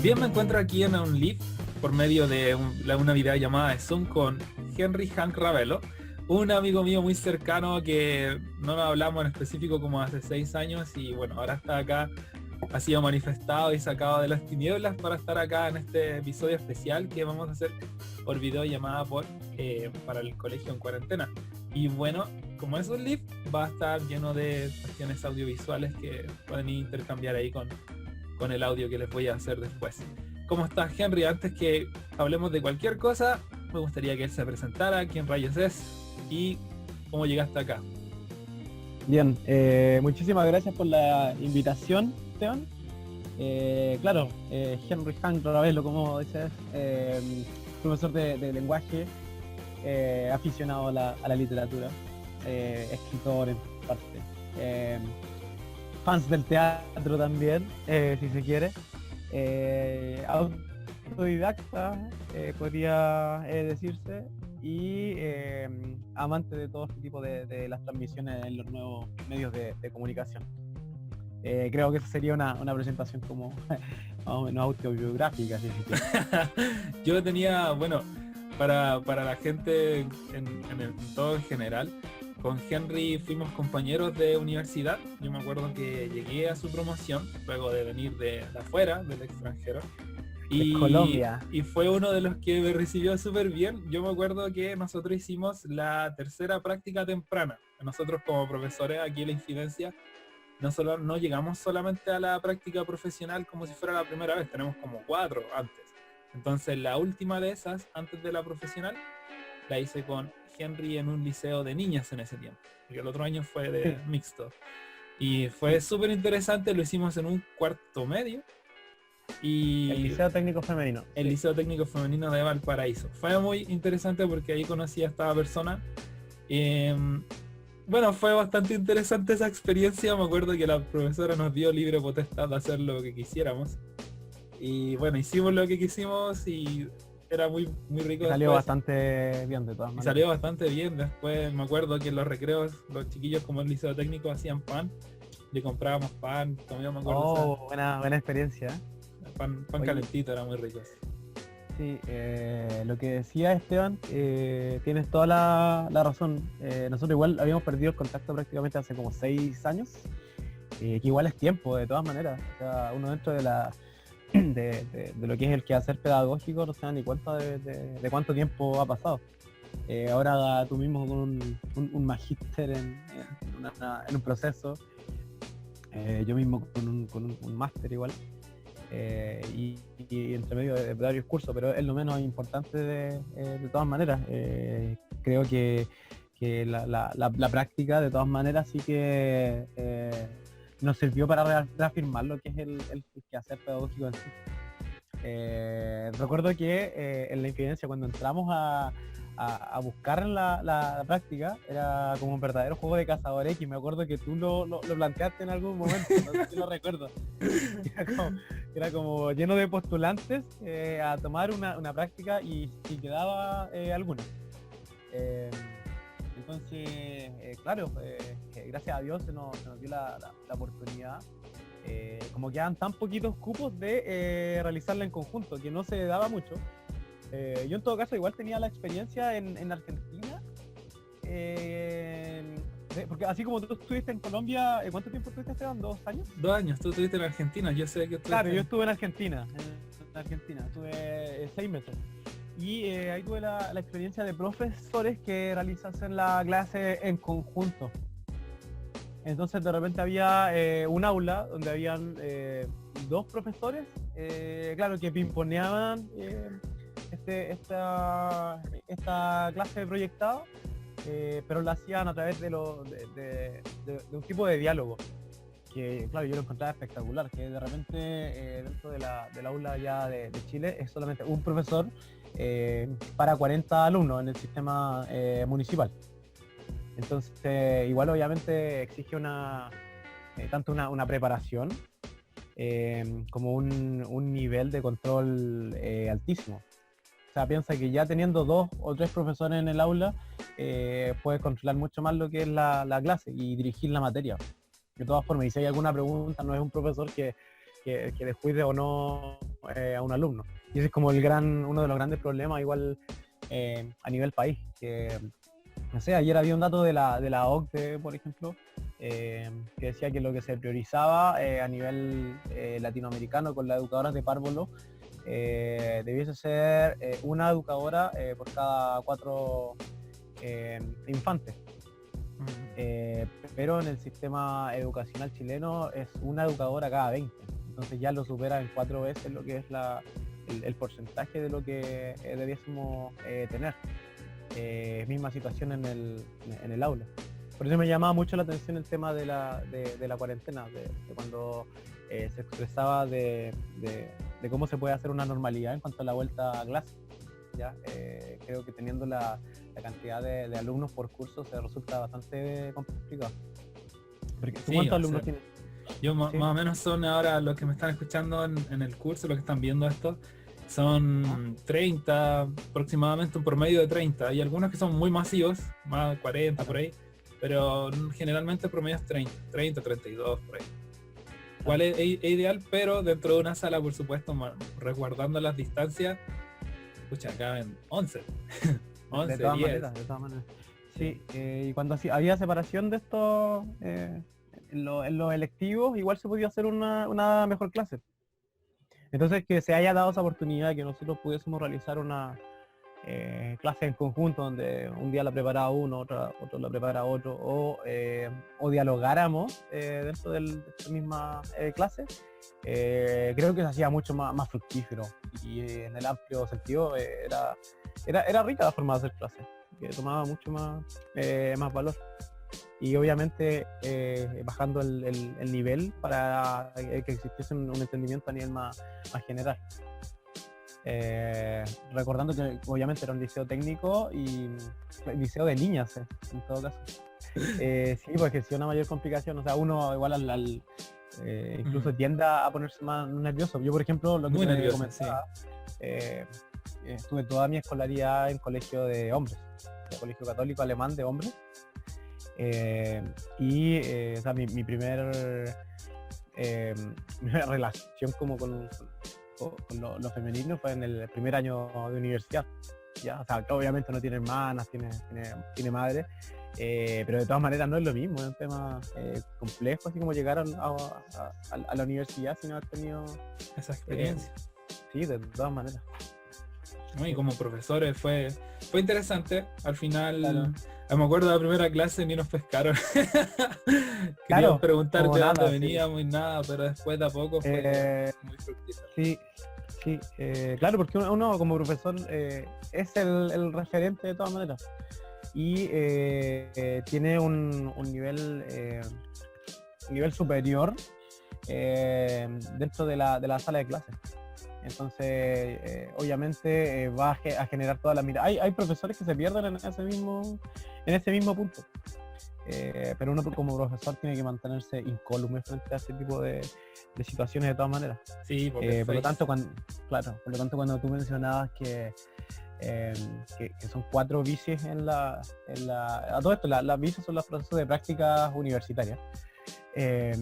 Bien, me encuentro aquí en un live por medio de una videollamada de Zoom con Henry Hank Ravelo, un amigo mío muy cercano que no nos hablamos en específico como hace 6 años y bueno, ahora está acá, ha sido manifestado y sacado de las tinieblas para estar acá en este episodio especial que vamos a hacer por videollamada para el colegio en cuarentena. Y bueno, como es un live, va a estar lleno de cuestiones audiovisuales que pueden intercambiar ahí con el audio que les voy a hacer después. ¿Cómo estás, Henry? Antes que hablemos de cualquier cosa, me gustaría que él se presentara, quién rayos es y cómo llegaste acá. Bien, muchísimas gracias por la invitación, Esteban. Claro, Henry Hank Ravelo, como dices, profesor de lenguaje, aficionado a la literatura, escritor en parte, fans del teatro también, si se quiere, autodidacta, podría decirse, y amante de todo este tipo de las transmisiones en los nuevos medios de comunicación. Creo que esa sería una presentación como más o menos autobiográfica, si se quiere. Yo tenía, bueno, para la gente en todo en general, con Henry fuimos compañeros de universidad. Yo me acuerdo que llegué a su promoción luego de venir de afuera, del extranjero. Y Colombia. Y fue uno de los que me recibió súper bien. Yo me acuerdo que nosotros hicimos la tercera práctica temprana. Nosotros como profesores aquí en la Infidencia no llegamos solamente a la práctica profesional como si fuera la primera vez. Tenemos como 4 antes. Entonces la última de esas, antes de la profesional, la hice con Henry en un liceo de niñas en ese tiempo. Porque el otro año fue de mixto. Y fue súper interesante, lo hicimos en un cuarto medio. Y el Liceo Técnico Femenino. El Liceo Técnico Femenino de Valparaíso. Fue muy interesante porque ahí conocí a esta persona. Bueno, fue bastante interesante esa experiencia. Me acuerdo que la profesora nos dio libre potestad de hacer lo que quisiéramos. Y bueno, hicimos lo que quisimos y era muy, muy rico. Salió bastante bien de todas maneras. Salió bastante bien. Después me acuerdo que en los recreos los chiquillos como el Liceo Técnico hacían pan. Le comprábamos pan, comíamos, me acuerdo. Buena experiencia. Pan calentito, era muy rico. Sí, lo que decía Esteban, tienes toda la razón. Nosotros igual habíamos perdido el contacto prácticamente hace como 6 años, que igual es tiempo, de todas maneras. O sea, uno dentro de lo que es el quehacer pedagógico no se da ni cuenta de cuánto tiempo ha pasado. Ahora tú mismo con un magíster en un proceso, yo mismo con un máster igual. Y entre medio de varios cursos, pero es lo menos importante de todas maneras. Creo que la práctica de todas maneras sí que nos sirvió para reafirmar lo que es el quehacer pedagógico en sí. Recuerdo que en la Infidencia, cuando entramos a buscar la práctica, era como un verdadero juego de cazador X. Me acuerdo que tú lo planteaste en algún momento, no sé si lo recuerdo. Era como lleno de postulantes a tomar una práctica y quedaba alguna. Entonces, claro, gracias a Dios se nos dio la oportunidad. Como quedan tan poquitos cupos de realizarla en conjunto, que no se daba mucho. Yo en todo caso igual tenía la experiencia en Argentina, porque así como tú estuviste en Colombia, ¿cuánto tiempo estuviste, Esteban? ¿2 años? 2 años, tú estuviste en Argentina, yo sé que estuviste... Claro, yo estuve en Argentina, estuve 6 meses. Y ahí tuve la experiencia de profesores que realizasen la clase en conjunto. Entonces de repente había un aula donde habían 2 profesores, claro, que pimponeaban esta clase proyectada, pero lo hacían a través de un tipo de diálogo que, claro, yo lo encontraba espectacular, que de repente dentro del aula ya de Chile es solamente un profesor para 40 alumnos en el sistema municipal. Entonces igual obviamente exige tanto una preparación como un nivel de control altísimo. O sea, piensa que ya teniendo 2 o 3 profesores en el aula, puedes controlar mucho más lo que es la clase y dirigir la materia. De todas formas, y si hay alguna pregunta, no es un profesor que que descuide o no a un alumno. Y ese es como uno de los grandes problemas igual a nivel país. Que, no sé, ayer había un dato de la OCDE, por ejemplo, que decía que lo que se priorizaba a nivel latinoamericano con las educadoras de párvulo debiese ser una educadora por cada 4 infantes. Pero en el sistema educacional chileno es una educadora cada 20. Entonces ya lo supera en 4 veces lo que es el porcentaje de lo que debiésemos tener. Misma situación en el aula. Por eso me llamaba mucho la atención el tema de la cuarentena, de cuando se expresaba de cómo se puede hacer una normalidad en cuanto a la vuelta a clase. ¿Ya? Creo que teniendo la cantidad de alumnos por curso se resulta bastante complicado. Porque, Sí, ¿cuántos o alumnos sea, tienes? yo Sí. más o menos son ahora los que me están escuchando en el curso, los que están viendo esto, son 30, aproximadamente un promedio de 30. Hay algunos que son muy masivos, más 40 por ahí, pero generalmente el promedio es 30, 32 por ahí. Igual es ideal, pero dentro de una sala, por supuesto, resguardando las distancias, escucha, acá en 11. 11, De todas 10. maneras, de todas maneras. Sí, y cuando había separación de estos en los electivos, igual se podía hacer una mejor clase. Entonces que se haya dado esa oportunidad de que nosotros pudiésemos realizar una clase en conjunto donde un día la preparaba uno, otro la prepara otro, o dialogáramos dentro de esta misma clase, creo que se hacía mucho más fructífero y en el amplio sentido era rica la forma de hacer clase, que tomaba mucho más valor. Y obviamente bajando el nivel para que existiese un entendimiento a nivel más general. Recordando que obviamente era un liceo técnico y liceo de niñas en todo caso. Sí, pues que sí una mayor complicación, o sea, uno igual incluso tiende a ponerse más nervioso. Yo, por ejemplo, lo que Muy te nervioso, comentaba, estuve toda mi escolaridad en colegio de hombres, colegio católico alemán de hombres. O sea, mi primera relación como con lo femenino fue en el primer año de universidad. ¿Ya? O sea, que obviamente no tiene hermanas, tiene madre, pero de todas maneras no es lo mismo, es un tema complejo, así como llegar a la universidad sin haber tenido esa experiencia. Sí, de todas maneras. ¿No? Y como profesores fue interesante. Al final, Claro. me acuerdo de la primera clase ni nos pescaron. Querían Claro, preguntar como de nada, dónde sí. veníamos y nada, pero después de a poco fue muy fructífero. Sí, claro, porque uno como profesor es el referente de todas maneras y tiene un nivel superior dentro de la sala de clases. Entonces, obviamente va a generar toda la mirada. Hay profesores que se pierden en ese mismo punto. Pero uno como profesor tiene que mantenerse incólume frente a ese tipo de situaciones de todas maneras. Sí, porque Por lo tanto, cuando tú mencionabas que son 4 bicis a todo esto, las bicis son los procesos de prácticas universitarias. Que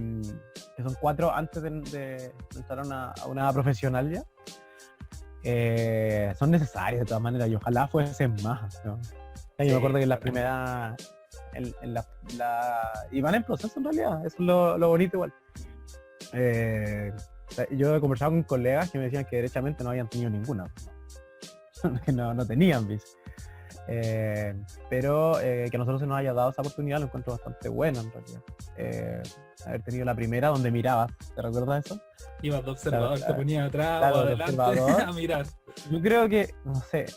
son 4 antes de entrar a una profesional ya. Son necesarias de todas maneras y ojalá fuesen más, ¿no? Yo me acuerdo que en las primeras y van en proceso en realidad, eso es lo bonito igual. Yo he conversado con colegas que me decían que derechamente no habían tenido ninguna, que no tenían bis. Pero que a nosotros se nos haya dado esa oportunidad lo encuentro bastante bueno en realidad. Haber tenido la primera donde mirabas, ¿te recuerdas eso? Ibas de observador, te ponías atrás claro, o adelante a mirar. Yo creo que, no sé,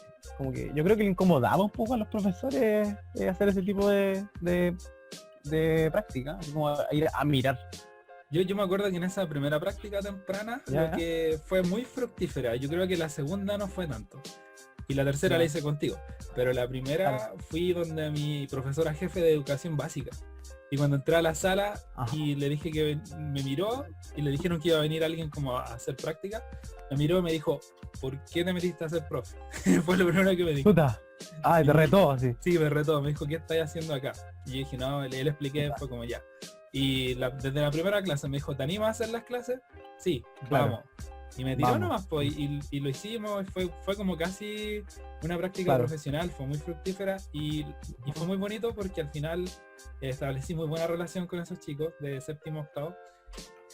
yo creo que le incomodaba un poco a los profesores hacer ese tipo de práctica, como ir a mirar. Yo me acuerdo que en esa primera práctica temprana lo que fue muy fructífera. Yo creo que la segunda no fue tanto. Y la tercera la hice contigo. Pero la primera fui donde mi profesora jefe de educación básica. Y cuando entré a la sala y le dije que me miró y le dijeron que iba a venir alguien como a hacer práctica, me miró y me dijo, ¿por qué te metiste a ser profe? Fue lo primero que me dijo. Puta. Y te retó, sí. Sí, me retó, me dijo, ¿qué estás haciendo acá? Y yo dije, no, le expliqué, fue como ya. Y desde la primera clase me dijo, ¿te animas a hacer las clases? sí, Claro. vamos. Y me tiró Vamos. nomás, pues, y lo hicimos, fue como casi una práctica Claro. profesional, fue muy fructífera y fue muy bonito porque al final establecí muy buena relación con esos chicos de séptimo octavo.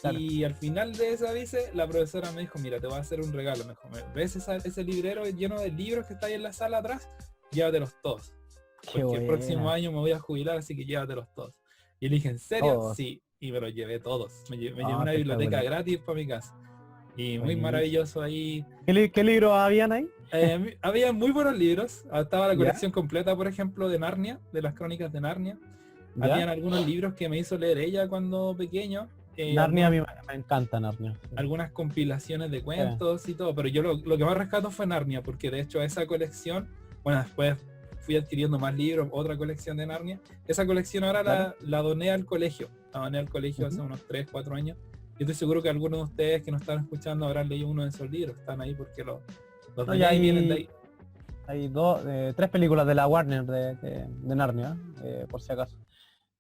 Claro. Y al final de esa vice, la profesora me dijo, mira, te voy a hacer un regalo. Me dijo, ¿ves ese librero lleno de libros que está ahí en la sala atrás? Llévatelos todos. Qué Porque el próximo buena. año me voy a jubilar, así que llévatelos todos. Y le dije, ¿en serio? Todos. Sí. Y me los llevé todos. Me llevé Ah, una biblioteca espectacular. gratis para mi casa. Y muy Buenísimo. maravilloso ahí. ¿Qué libros habían ahí? Había muy buenos libros. Estaba la ¿Ya? colección completa, por ejemplo, de Narnia, de las crónicas de Narnia. ¿Ya? Habían algunos libros que me hizo leer ella cuando pequeño. Narnia a mí me encanta Narnia. Sí. Algunas compilaciones de cuentos y todo, pero yo lo que más rescato fue Narnia, porque de hecho esa colección, bueno, después fui adquiriendo más libros, otra colección de Narnia. Esa colección ahora Claro. la doné al colegio. La doné al colegio hace unos 3, 4 años. Yo estoy seguro que algunos de ustedes que nos están escuchando habrán leído uno de esos libros. Están ahí porque los No, doné ya y vienen de ahí. hay tres películas de la Warner de Narnia, por si acaso.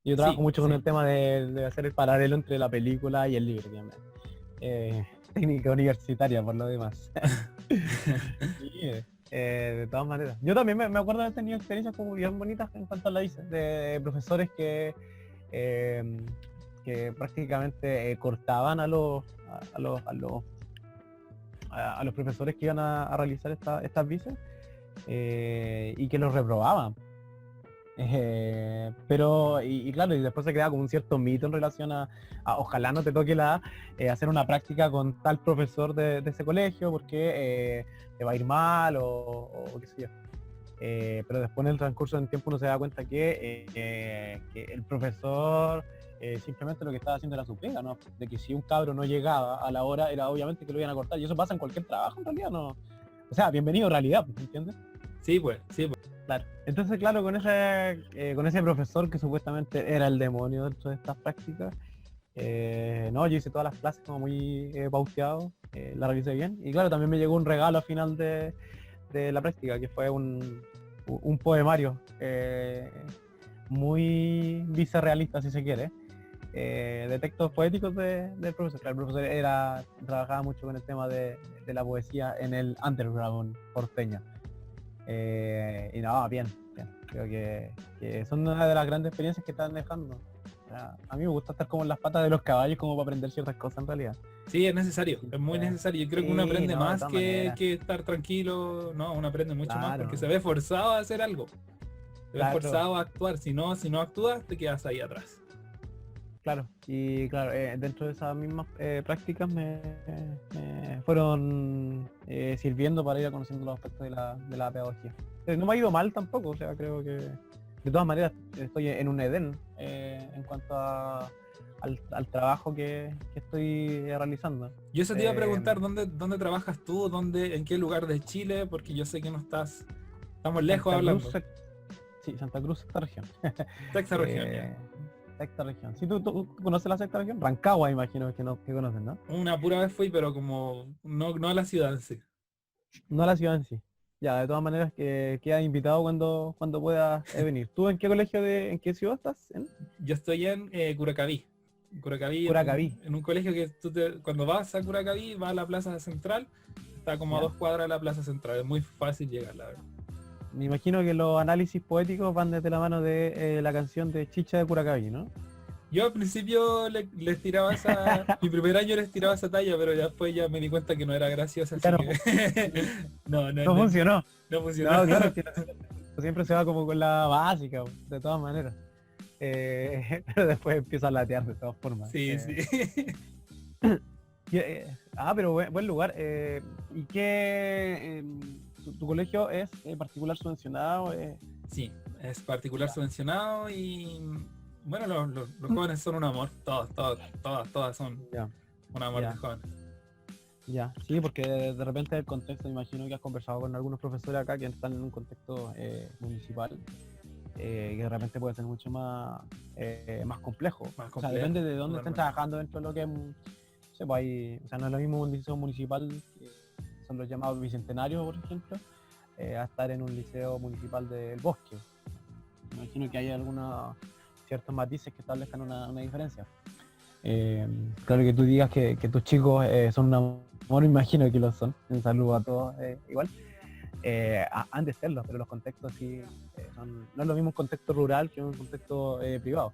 Yo trabajo Sí, mucho con sí. el tema de hacer el paralelo entre la película y el libro, también. Técnica universitaria, por lo demás. Sí, de todas maneras. Yo también me acuerdo de haber tenido experiencias como bien bonitas en cuanto a la ICE, de profesores que prácticamente cortaban a los profesores que iban a realizar estas vices, y que los reprobaban. Pero, y claro, y después se crea como un cierto mito en relación a ojalá no te toque hacer una práctica con tal profesor de ese colegio porque te va a ir mal o qué sé yo. Pero después en el transcurso del tiempo uno se da cuenta que el profesor simplemente lo que estaba haciendo era su pega, ¿no? De que si un cabro no llegaba a la hora era obviamente que lo iban a cortar, y eso pasa en cualquier trabajo en realidad, ¿no? O sea, bienvenido a realidad, ¿entiendes? Sí, pues, sí, pues. Claro. Entonces, claro, con ese profesor que supuestamente era el demonio dentro de estas prácticas, no, yo hice todas las clases como muy pauteado, la realicé bien, y claro, también me llegó un regalo al final de la práctica, que fue un poemario muy vicerrealista, si se quiere, de textos poéticos del profesor. Claro, el profesor trabajaba mucho con el tema de la poesía en el underground porteño. Y no, bien. Creo que son una de las grandes experiencias que están dejando. O sea, a mí me gusta estar como en las patas de los caballos como para aprender ciertas cosas en realidad. Sí, es necesario, es muy necesario. Yo creo que uno Sí, aprende no, de más todas que maneras. estar tranquilo. No, uno aprende mucho más porque Claro, se ve forzado a hacer algo. Se ve claro, forzado a actuar. Si no actúas, te quedas ahí atrás. claro. Y claro, dentro de esas mismas prácticas me fueron sirviendo para ir conociendo los aspectos de la pedagogía. No me ha ido mal tampoco, o sea, creo que de todas maneras estoy en un Edén en cuanto al trabajo que estoy realizando. Yo eso te iba a Eh, preguntar, ¿dónde trabajas tú? ¿En qué lugar de Chile? Porque yo sé que no estamos lejos Santa Cruz, hablando. sí, Santa Cruz, sexta región. Sexta región, ya. Sexta región. Sí, ¿tú conoces la sexta región? Rancagua, imagino que conoces, ¿no? Una pura vez fui, pero como no a la ciudad en sí. No a la ciudad en sí. Ya, de todas maneras que quedas invitado cuando puedas venir. ¿Tú en qué colegio en qué ciudad estás? ¿En Yo estoy en Curacaví. Curacaví, Curacaví? en un colegio que cuando vas a Curacaví, vas a la plaza central, está como a ¿Ya? 2 cuadras de la plaza central, es muy fácil llegar, la verdad. Me imagino que los análisis poéticos van desde la mano de la canción de Chicha de Curacaví, ¿no? Yo al principio les tiraba mi primer año les tiraba esa talla, pero ya después ya me di cuenta que no era graciosa, Ya así que no funcionó. no funcionó. No, claro, que siempre se va como con la básica, de todas maneras. Pero después empieza a latear de todas formas. Sí, sí. Pero buen lugar. ¿Y qué? ¿Tu colegio es particular subvencionado? Sí, es particular subvencionado y bueno, los jóvenes son un amor, todas son Ya, un amor ya. de jóvenes. Ya, sí, porque de repente el contexto, me imagino que has conversado con algunos profesores acá que están en un contexto municipal, que de repente puede ser mucho más complejo. Más O sea, complejo, depende de dónde estén totalmente. trabajando dentro de lo que es, no sé, pues o sea, no es lo mismo un liceo municipal, que son los llamados bicentenarios, por ejemplo, a estar en un liceo municipal del Bosque. Me imagino que hay algunos ciertos matices que establezcan una diferencia. Claro que tú digas que tus chicos son un amor, imagino que lo son. Un saludo a todos igual. Han de serlo, pero los contextos sí no es lo mismo un contexto rural que un contexto privado.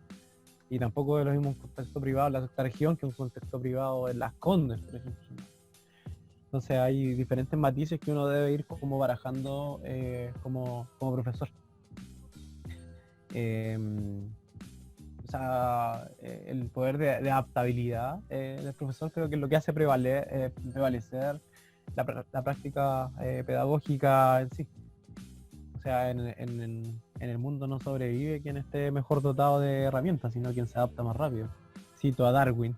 Y tampoco es lo mismo un contexto privado en la sexta región que un contexto privado en Las Condes, por ejemplo. Entonces hay diferentes matices que uno debe ir como barajando como profesor. O sea, el poder de adaptabilidad del profesor creo que es lo que hace prevalecer la práctica pedagógica en sí. O sea, en el mundo no sobrevive quien esté mejor dotado de herramientas, sino quien se adapta más rápido. Cito a Darwin.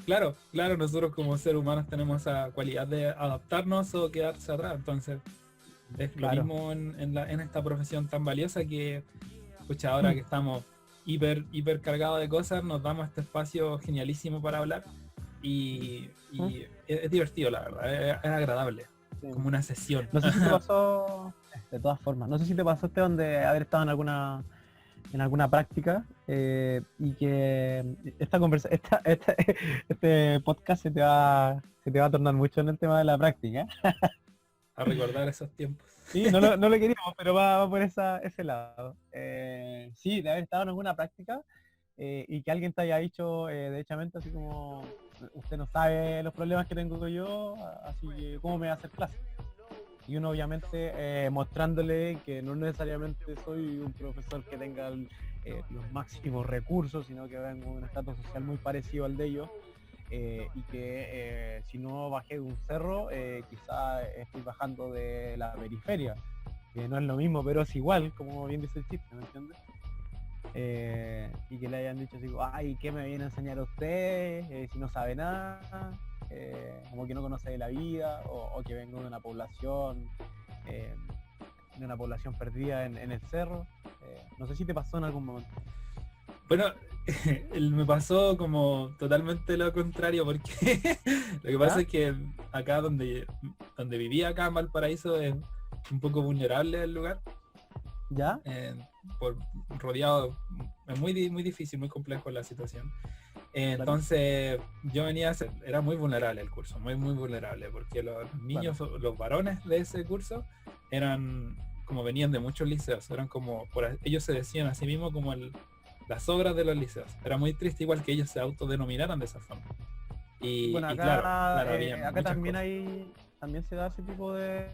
Claro, nosotros como seres humanos tenemos esa cualidad de adaptarnos o quedarse atrás, entonces es lo mismo en esta profesión tan valiosa que, escucha, ahora que estamos hiper cargados de cosas, nos damos este espacio genialísimo para hablar y es divertido, la verdad, es agradable, como una sesión. No sé si te pasó, de todas formas, no sé si te pasó, Esteban, de haber estado en alguna práctica y que este podcast se te va a tornar mucho en el tema de la práctica. A recordar esos tiempos. Sí, no lo queríamos, pero va por ese lado. Sí, de haber estado en alguna práctica y que alguien te haya dicho derechamente así como, usted no sabe los problemas que tengo yo, así que ¿cómo me va a hacer clase? Y uno obviamente mostrándole que no necesariamente soy un profesor que tenga los máximos recursos, sino que vengo de un estrato social muy parecido al de ellos, y que si no bajé de un cerro, quizá estoy bajando de la periferia, que no es lo mismo, pero es igual, como bien dice el chiste, ¿me entiendes? Y que le hayan dicho así, ay, ¿qué me viene a enseñar a usted si no sabe nada? Como que no conoce de la vida, o que vengo de una población perdida en el cerro. No sé si te pasó en algún momento. Bueno, me pasó como totalmente lo contrario, porque lo que pasa es que acá donde vivía, acá en Valparaíso, es un poco vulnerable el lugar. ¿Ya? Rodeado, es muy difícil, muy complejo la situación. Entonces yo era muy vulnerable el curso, muy vulnerable, porque los niños, los varones de ese curso eran como, venían de muchos liceos, eran como, ellos se decían a sí mismos como las obras de los liceos. Era muy triste, igual que ellos se autodenominaran de esa forma. Y, bueno, acá, claro, acá también también se da ese tipo de,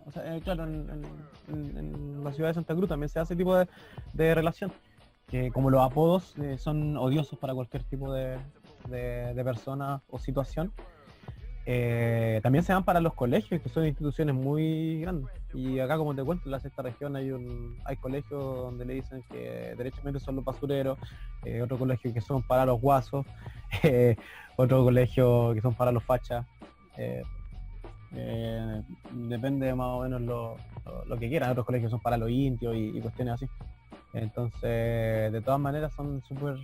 o sea, claro, en la ciudad de Santa Cruz también se da ese tipo de relación, que como los apodos son odiosos para cualquier tipo de persona o situación, también se dan para los colegios, que son instituciones muy grandes. Y acá, como te cuento, en la sexta región hay colegios donde le dicen que derechamente son los basureros, otro colegio que son para los guasos, otro colegio que son para los fachas. Depende más o menos lo que quieran. Otros colegios son para los indios y cuestiones así. Entonces, de todas maneras son súper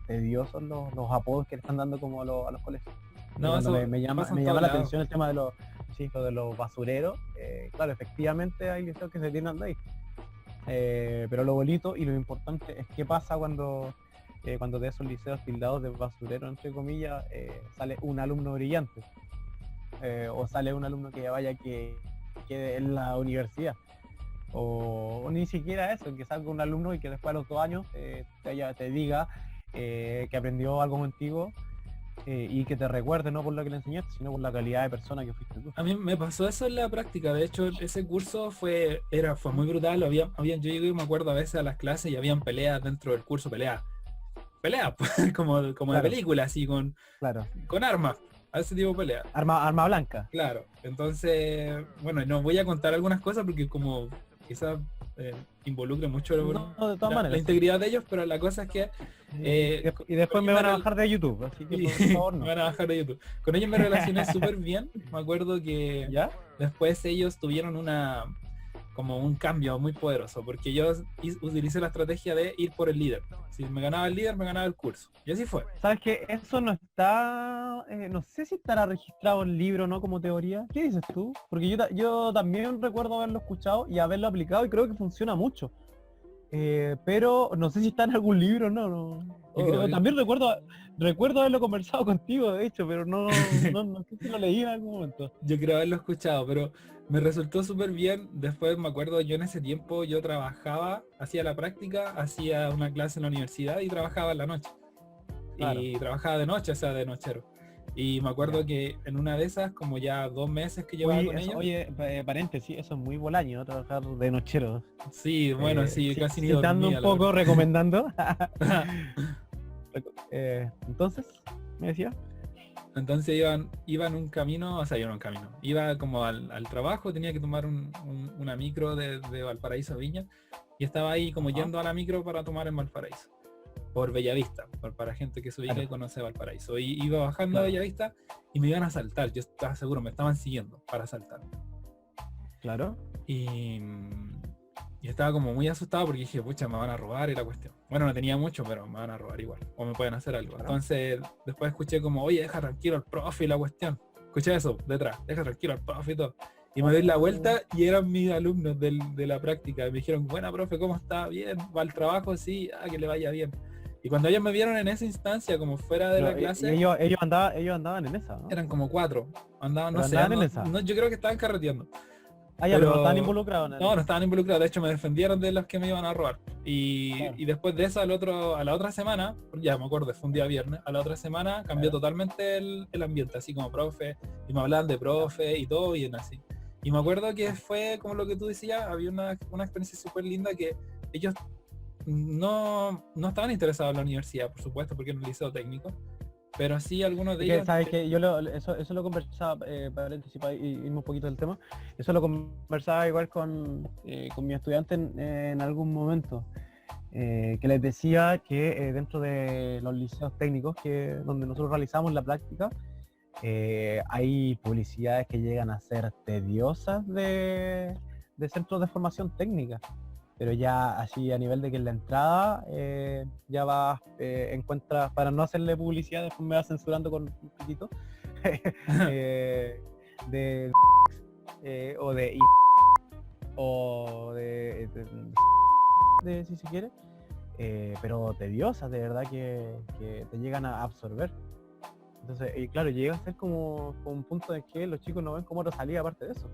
tediosos los apodos que le están dando como a los colegios. No, eso me llama la atención el tema de los basureros. Claro, efectivamente hay liceos que se tienen de ahí. Pero lo bonito y lo importante es qué pasa cuando de esos liceos tildados de basurero, entre comillas, sale un alumno brillante. O sale un alumno que quede en la universidad. O ni siquiera eso, que salga un alumno y que después a los 2 años te diga que aprendió algo contigo y que te recuerde, no por lo que le enseñaste, sino por la calidad de persona que fuiste tú. A mí me pasó eso en la práctica. De hecho, ese curso fue muy brutal. Yo llegué, me acuerdo, a veces a las clases y habían peleas dentro del curso, peleas pues, como de película, así con armas, a ese tipo de peleas. Arma blanca. Claro, entonces, bueno, no voy a contar algunas cosas porque como quizás involucre mucho de todas maneras, la integridad de ellos, pero la cosa es que y después me van a bajar de YouTube, así que por favor no. Me van a bajar de YouTube. Con ellos me relacioné súper bien. Me acuerdo que después ellos tuvieron como un cambio muy poderoso, porque yo utilicé la estrategia de ir por el líder. Si me ganaba el líder, me ganaba el curso. Y así fue. ¿Sabes qué? Eso no está... no sé si estará registrado en el libro, ¿no? Como teoría. ¿Qué dices tú? Porque yo también recuerdo haberlo escuchado y haberlo aplicado y creo que funciona mucho. pero no sé si está en algún libro, Yo creo que- también recuerdo haberlo conversado contigo, de hecho, pero no sé si lo leí en algún momento. Yo creo haberlo escuchado, pero me resultó súper bien. Después me acuerdo, yo en ese tiempo yo trabajaba, hacía la práctica, hacía una clase en la universidad y trabajaba en la noche. Claro. Y trabajaba de noche, o sea, de nochero. Y me acuerdo Ya. que en una de esas, como ya 2 meses que llevaba con ellos, Paréntesis, eso es muy bolaño, ¿no? Trabajar de nochero. sí, bueno, sí, Sí, casi ni citando dormía, un la poco, recomendando. verdad. Entonces, me decía. Entonces iban un camino, o sea, iba un camino. Iba como al trabajo, tenía que tomar una micro de Valparaíso a Viña, y estaba ahí como Ajá, yendo a la micro para tomar en Valparaíso, por Bellavista, para gente que se ubica y claro, conoce Valparaíso. Y iba bajando a claro, Bellavista y me iban a asaltar, yo estaba seguro, me estaban siguiendo para asaltar. claro. Y, y estaba como muy asustado porque dije, pucha, me van a robar y la cuestión. Bueno, no tenía mucho, pero me van a robar igual. O me pueden hacer algo. Claro. Entonces, después escuché como, oye, deja tranquilo al profe y la cuestión. Escuché eso detrás, deja tranquilo al profe y todo. Y me doy la Oh, vuelta y eran mis alumnos de la práctica. Y me dijeron, buena profe, ¿cómo está? Bien, va al trabajo, sí, que le vaya bien. Y cuando ellos me vieron en esa instancia, como fuera de la pero clase, ellos andaban en esa, ¿no? eran como 4. Andaban, no Pero sé, andaban en esa. yo creo que estaban carreteando. Ah, ya, pero no estaban Pero involucrados no, no en... estaban involucrados, de hecho me defendieron de los que me iban a robar. Claro, Y después de eso, a la otra semana, ya me acuerdo, fue un día viernes, a la otra semana cambió claro. totalmente el ambiente, así como profe, y me hablaban de Ya, profe y todo bien así. Y me acuerdo que ya. fue como lo que tú decías, había una experiencia súper linda que ellos no estaban interesados en la universidad, por supuesto, porque era un liceo técnico, pero sí algunos de Es que, ellos, ¿sabes que eso lo conversaba, paréntesis, para irme un poquito del tema, eso lo conversaba igual con mi estudiante en algún momento, que les decía que dentro de los liceos técnicos donde nosotros realizamos la práctica, hay publicidades que llegan a ser tediosas de centros de formación técnica, pero ya así a nivel de que en la entrada ya vas, encuentras, para no hacerle publicidad, después me va censurando con un poquito, eh, de o de si se quiere, pero tediosas, de verdad que te llegan a absorber. Entonces, y claro, llega a ser como un punto en que los chicos no ven como otra salida aparte de eso.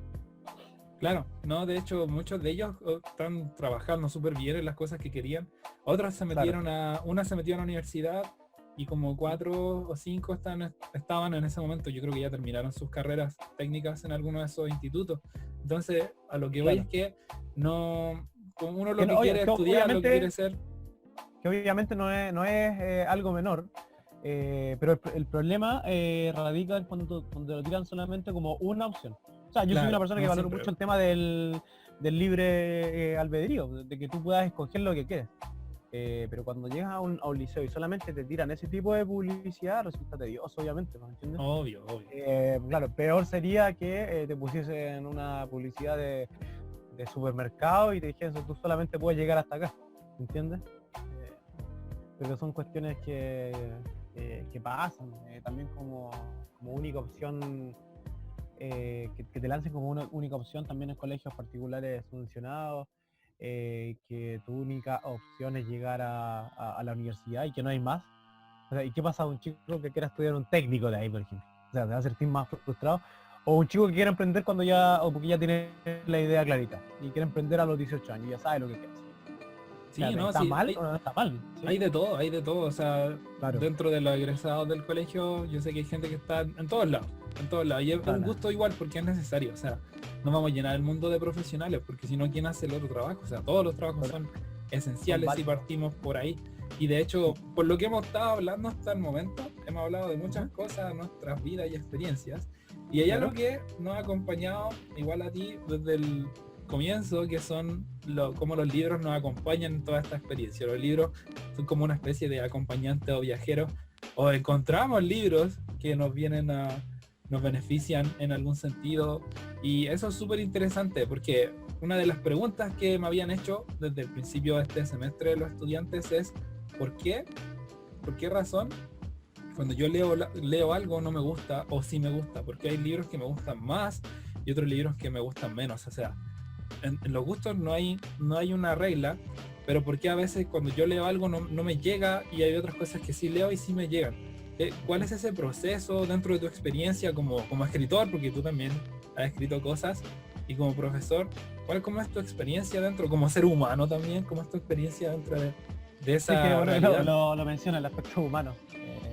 claro, no, de hecho muchos de ellos están trabajando súper bien en las cosas que querían. Otros se Claro. metieron una se metió a la universidad y como 4 o 5 estaban en ese momento, yo creo que ya terminaron sus carreras técnicas en alguno de esos institutos. Entonces, a lo que voy es Claro. que no, como uno Que lo que quiere estudiar, lo que quiere ser, obviamente no es algo menor, pero el problema radica en cuando lo tiran solamente como una opción. O sea, yo soy una claro, persona que no valoro siempre. mucho el tema del libre albedrío, de que tú puedas escoger lo que quieres. Pero cuando llegas a un liceo y solamente te tiran ese tipo de publicidad, resulta tedioso, obviamente, ¿me entiendes? Obvio, obvio. Claro, peor sería que te pusiesen una publicidad de supermercado y te dijeran, tú solamente puedes llegar hasta acá, ¿entiendes? Pero son cuestiones que pasan, también como única opción, que te lancen como una única opción también en colegios particulares subvencionados, que tu única opción es llegar a la universidad y que no hay más. O sea, ¿y qué pasa a un chico que quiera estudiar un técnico de ahí, por ejemplo? O sea, te va a sentir más frustrado. O un chico que quiera emprender o porque ya tiene la idea clarita y quiere emprender a los 18 años y ya sabe lo que quiere hacer. O sea, Sí, no, ¿está sí, mal o no está mal? ¿Sí? hay de todo, o sea, Claro, dentro de los egresados del colegio, yo sé que hay gente que está en todos lados, y es un claro. gusto igual porque es necesario, o sea, no vamos a llenar el mundo de profesionales, porque si no, ¿quién hace el otro trabajo? O sea, todos los trabajos son esenciales si Válidos. partimos por ahí, y de hecho, por lo que hemos estado hablando hasta el momento, hemos hablado de muchas Ujú, cosas, nuestras vidas y experiencias, y hay algo claro. que nos ha acompañado igual a ti desde el comienzo, que son como los libros nos acompañan en toda esta experiencia. Los libros son como una especie de acompañante o viajero, o encontramos libros que nos benefician en algún sentido, y eso es súper interesante porque una de las preguntas que me habían hecho desde el principio de este semestre los estudiantes es ¿por qué? ¿Por qué razón? Cuando yo leo algo no me gusta o sí me gusta, porque hay libros que me gustan más y otros libros que me gustan menos. O sea, en los gustos no hay una regla, pero por qué a veces cuando yo leo algo no me llega y hay otras cosas que sí leo y sí me llegan. ¿Cuál es ese proceso dentro de tu experiencia como escritor? Porque tú también has escrito cosas, y como profesor, ¿cómo es tu experiencia dentro, como ser humano también? ¿Cómo es tu experiencia dentro de esa Sí, que bueno, realidad? lo menciona, el aspecto humano.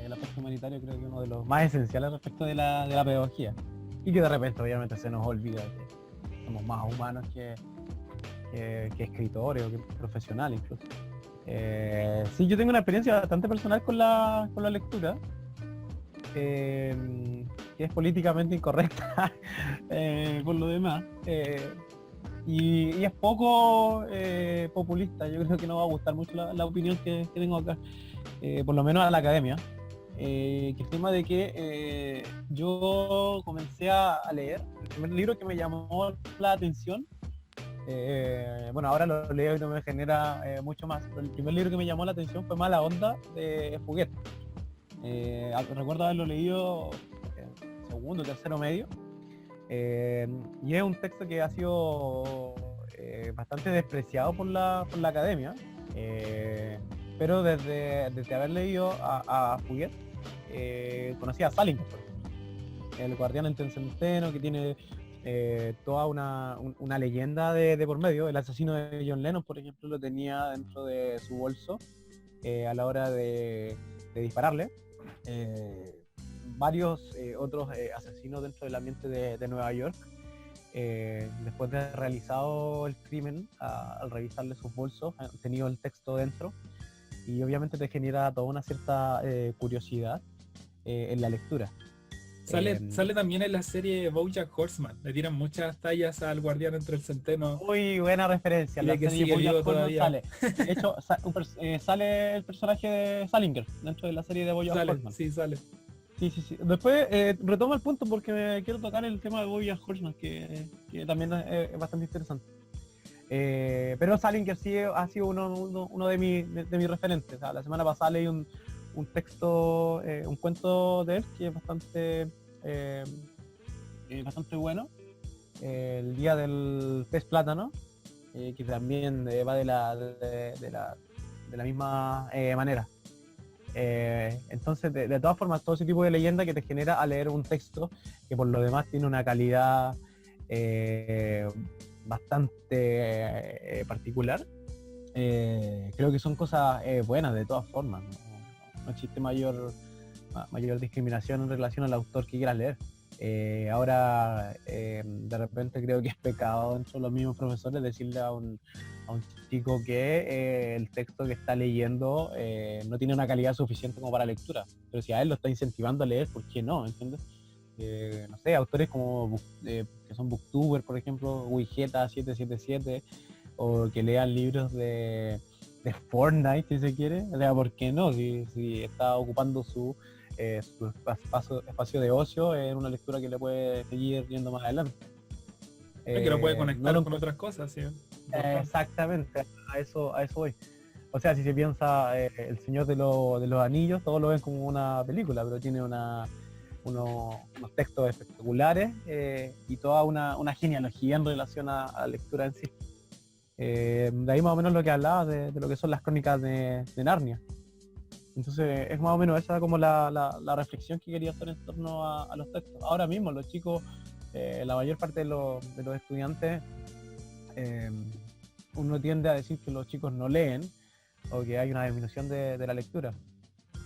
El aspecto humanitario creo que es uno de los más esenciales respecto de la pedagogía. Y que de repente obviamente se nos olvida que somos más humanos que escritores o que profesionales incluso. Sí, yo tengo una experiencia bastante personal con la lectura, que es políticamente incorrecta por lo demás. Y es poco populista. Yo creo que no va a gustar mucho la opinión que tengo acá, por lo menos a la academia. Que el tema de que yo comencé a leer el primer libro que me llamó la atención. Bueno, ahora lo leo y no me genera mucho más, pero el primer libro que me llamó la atención fue Mala Onda de Fuguet. Recuerdo haberlo leído segundo, tercero medio, y es un texto que ha sido bastante despreciado por la academia, pero desde haber leído a Fuguet, conocí a Salinger, por ejemplo, el guardián entre el centeno, que tiene toda una leyenda de por medio. El asesino de John Lennon, por ejemplo, lo tenía dentro de su bolso a la hora de dispararle. Varios otros asesinos dentro del ambiente de Nueva York, después de haber realizado el crimen, al revisarle sus bolsos, han tenido el texto dentro, y obviamente te genera toda una cierta curiosidad en la lectura. Sale también en la serie BoJack Horseman. Le tiran muchas tallas al guardián entre el centeno. Muy buena referencia. La que serie sigue vivo BoJack Horseman todavía. sale. De hecho, sale el personaje de Salinger dentro de la serie de BoJack Horseman. Sí, sale. Sí. Después retomo el punto porque me quiero tocar el tema de BoJack Horseman, que también es bastante interesante. Pero Salinger sí ha sido uno de mis referentes. O sea, la semana pasada leí un texto, un cuento de él que es bastante bueno, el día del pez plátano, que también va de la misma manera. Entonces, de todas formas, todo ese tipo de leyenda que te genera al leer un texto que por lo demás tiene una calidad bastante particular, creo que son cosas buenas de todas formas. No existe mayor discriminación en relación al autor que quieras leer. Ahora, de repente creo que es pecado dentro de los mismos profesores decirle a un chico que el texto que está leyendo no tiene una calidad suficiente como para lectura. Pero si a él lo está incentivando a leer, ¿por qué no? ¿Entiendes? No sé, autores como que son booktubers, por ejemplo, Wigeta777, o que lean libros de Fortnite, si se quiere. O sea, ¿por qué no? Si está ocupando su espacio de ocio en una lectura que le puede seguir viendo más adelante. Que lo puede conectar con otras cosas, sí. Exactamente, a eso voy. O sea, si se piensa El Señor de los Anillos, todos lo ven como una película, pero tiene unos textos espectaculares y toda una genealogía en relación a la lectura en sí. De ahí más o menos lo que hablaba de lo que son las crónicas de Narnia. Entonces es más o menos esa como la reflexión que quería hacer en torno a los textos. Ahora mismo los chicos, la mayor parte de los estudiantes, uno tiende a decir que los chicos no leen o que hay una disminución de la lectura,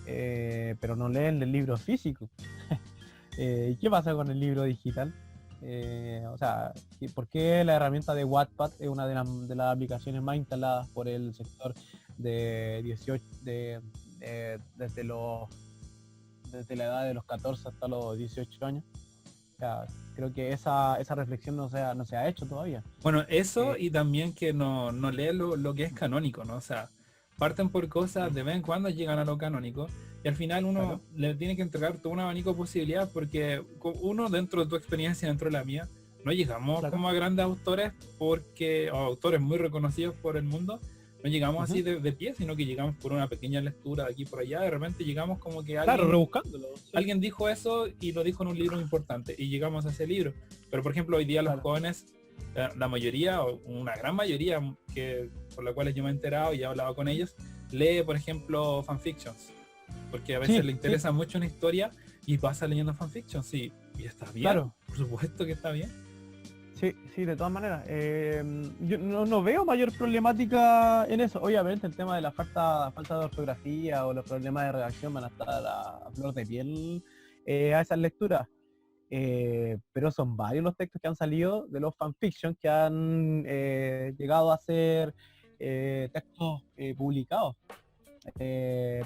pero no leen el libro físico. ¿Y qué pasa con el libro digital? O sea, ¿por qué la herramienta de Wattpad es una de las aplicaciones más instaladas por el sector de 18, desde la edad de los 14 hasta los 18 años? O sea, creo que esa reflexión no se ha hecho todavía. Bueno, eso y también que no lee lo que es canónico, ¿no? O sea, parten por cosas, de vez en cuando llegan a lo canónico, y al final uno le tiene que entregar todo un abanico de posibilidades, porque uno, dentro de tu experiencia, dentro de la mía, no llegamos como a grandes autores, o autores muy reconocidos por el mundo, no llegamos así de pie, sino que llegamos por una pequeña lectura de aquí por allá, de repente llegamos como que alguien, rebuscándolo. Sí. Alguien dijo eso y lo dijo en un libro importante, y llegamos a ese libro. Pero por ejemplo, hoy día los jóvenes la mayoría, o una gran mayoría, que por la cual yo me he enterado y he hablado con ellos, lee, por ejemplo, fanfictions, porque a veces Sí, le sí, interesa mucho una historia y pasa leyendo fanfictions, y está bien, claro. por supuesto que está bien. Sí, sí, de todas maneras. Yo no veo mayor problemática en eso. Obviamente el tema de la falta de ortografía o los problemas de redacción van a estar a flor de piel a esas lecturas. Pero son varios los textos que han salido de los fanfiction que han llegado a ser textos publicados.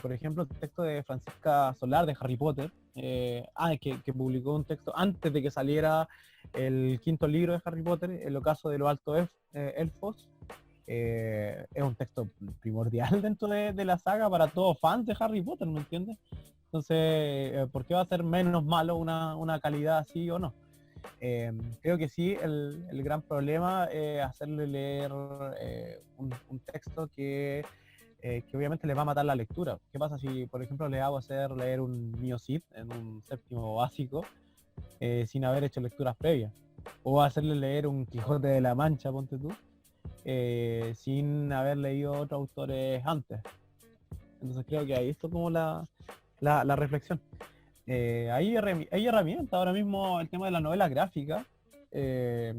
Por ejemplo, el texto de Francisca Solar de Harry Potter, que publicó un texto antes de que saliera el quinto libro de Harry Potter, El ocaso de los altos elfos. Es un texto primordial dentro de la saga para todos fans de Harry Potter, ¿me entiendes? Entonces, ¿por qué va a ser menos malo una calidad así o no? Creo que sí, el gran problema es hacerle leer un texto que obviamente le va a matar la lectura. ¿Qué pasa si, por ejemplo, le hago hacer leer un Mio Cid en un séptimo básico sin haber hecho lecturas previas? O hacerle leer un Quijote de la Mancha, ponte tú, sin haber leído otros autores antes. Entonces creo que ahí está como la reflexión. Hay herramientas, ahora mismo el tema de la novela gráfica eh,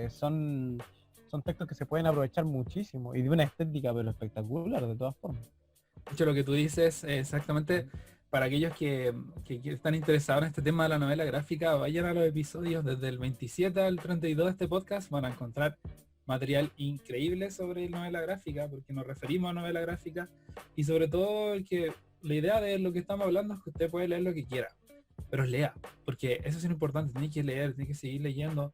son textos que se pueden aprovechar muchísimo y de una estética pero espectacular de todas formas. De hecho, lo que tú dices, exactamente, para aquellos que están interesados en este tema de la novela gráfica, vayan a los episodios desde el 27 al 32 de este podcast, van a encontrar material increíble sobre novela gráfica, porque nos referimos a novela gráfica, y sobre todo que la idea de lo que estamos hablando es que usted puede leer lo que quiera, pero lea, porque eso es lo importante, tiene que leer, tiene que seguir leyendo.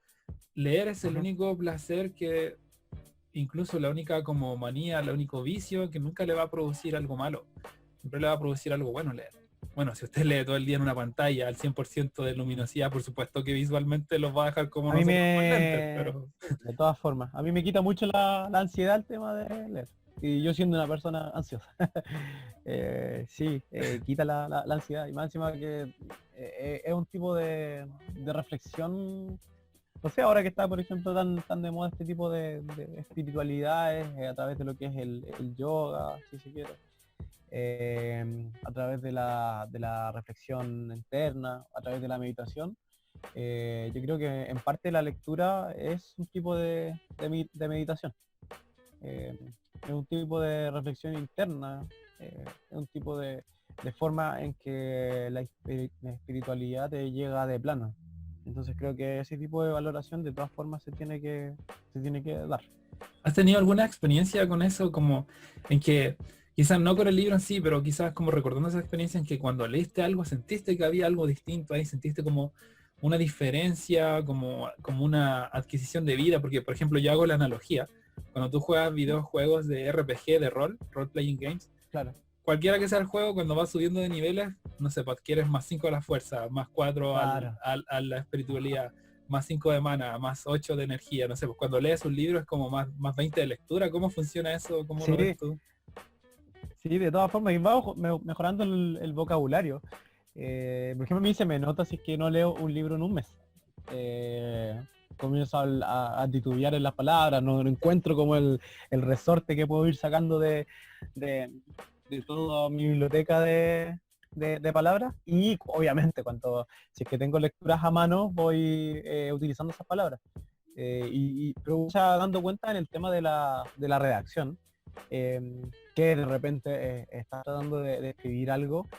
Leer es el Ujú. único placer que, incluso la única como manía, el único vicio que nunca le va a producir algo malo, siempre le va a producir algo bueno leer. Bueno, si usted lee todo el día en una pantalla al 100% de luminosidad, por supuesto que visualmente los va a dejar como A mí nosotros con lentes, me, pero de todas formas, a mí me quita mucho la ansiedad el tema de leer. Y yo siendo una persona ansiosa, sí, quita la ansiedad. Y más encima que es un tipo de reflexión. No sé, ahora que está, por ejemplo, tan de moda este tipo de espiritualidades a través de lo que es el yoga, si se quiere, a través de la reflexión interna, a través de la meditación. Yo creo que en parte la lectura es un tipo de meditación, eh, es un tipo de reflexión interna, es un tipo de forma en que la espiritualidad te llega de plano. Entonces creo que ese tipo de valoración de todas formas se tiene que dar. ¿has tenido alguna experiencia con eso? Como en que, quizás no con el libro en sí, pero quizás como recordando esa experiencia en que cuando leíste algo sentiste que había algo distinto ahí, sentiste como una diferencia, como una adquisición de vida, porque por ejemplo yo hago la analogía, cuando tú juegas videojuegos de RPG, de role playing games, Claro, cualquiera que sea el juego, cuando vas subiendo de niveles, no sé, pues adquieres más 5 a la fuerza, más 4 claro. a la espiritualidad, más 5 de mana, más 8 de energía, no sé, pues cuando lees un libro es como más 20 de lectura. ¿Cómo funciona eso? ¿Cómo lo ves Sí, tú? sí, de todas formas, y va mejorando el vocabulario. Por ejemplo, a mí se me nota si es que no leo un libro en un mes. Eh, Comienzo a titubear en las palabras, no encuentro como el resorte que puedo ir sacando de, de toda mi biblioteca de palabras. Y obviamente, si es que tengo lecturas a mano, voy utilizando esas palabras. Pero me está dando cuenta en el tema de la redacción, eh, que de repente estás tratando de escribir algo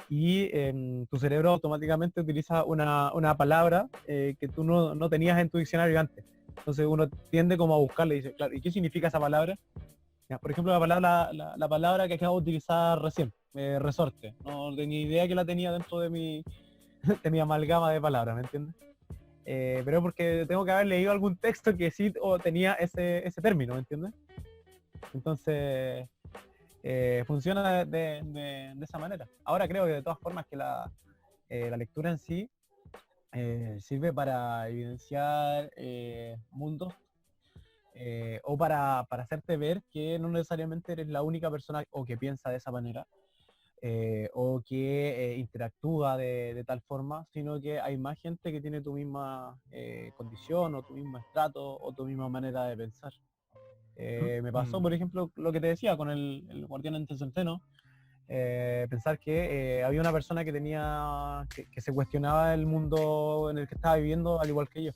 y tu cerebro automáticamente utiliza una palabra que tú no tenías en tu diccionario antes. Entonces uno tiende como a buscarle y dice, claro, ¿y qué significa esa palabra? Ya, por ejemplo, la palabra que acabo de utilizar recién, resorte. No tenía idea que la tenía dentro de mi amalgama de palabras, ¿me entiendes? Pero porque tengo que haber leído algún texto que sí o tenía ese término, ¿me entiendes? Entonces, funciona de esa manera. Ahora creo que de todas formas que la lectura en sí sirve para evidenciar mundos o para hacerte ver que no necesariamente eres la única persona o que piensa de esa manera. o que interactúa de tal forma, sino que hay más gente que tiene tu misma condición o tu mismo estrato o tu misma manera de pensar. Me pasó, por ejemplo, lo que te decía con el guardián ante el centeno, pensar que había una persona que tenía que se cuestionaba el mundo en el que estaba viviendo al igual que yo.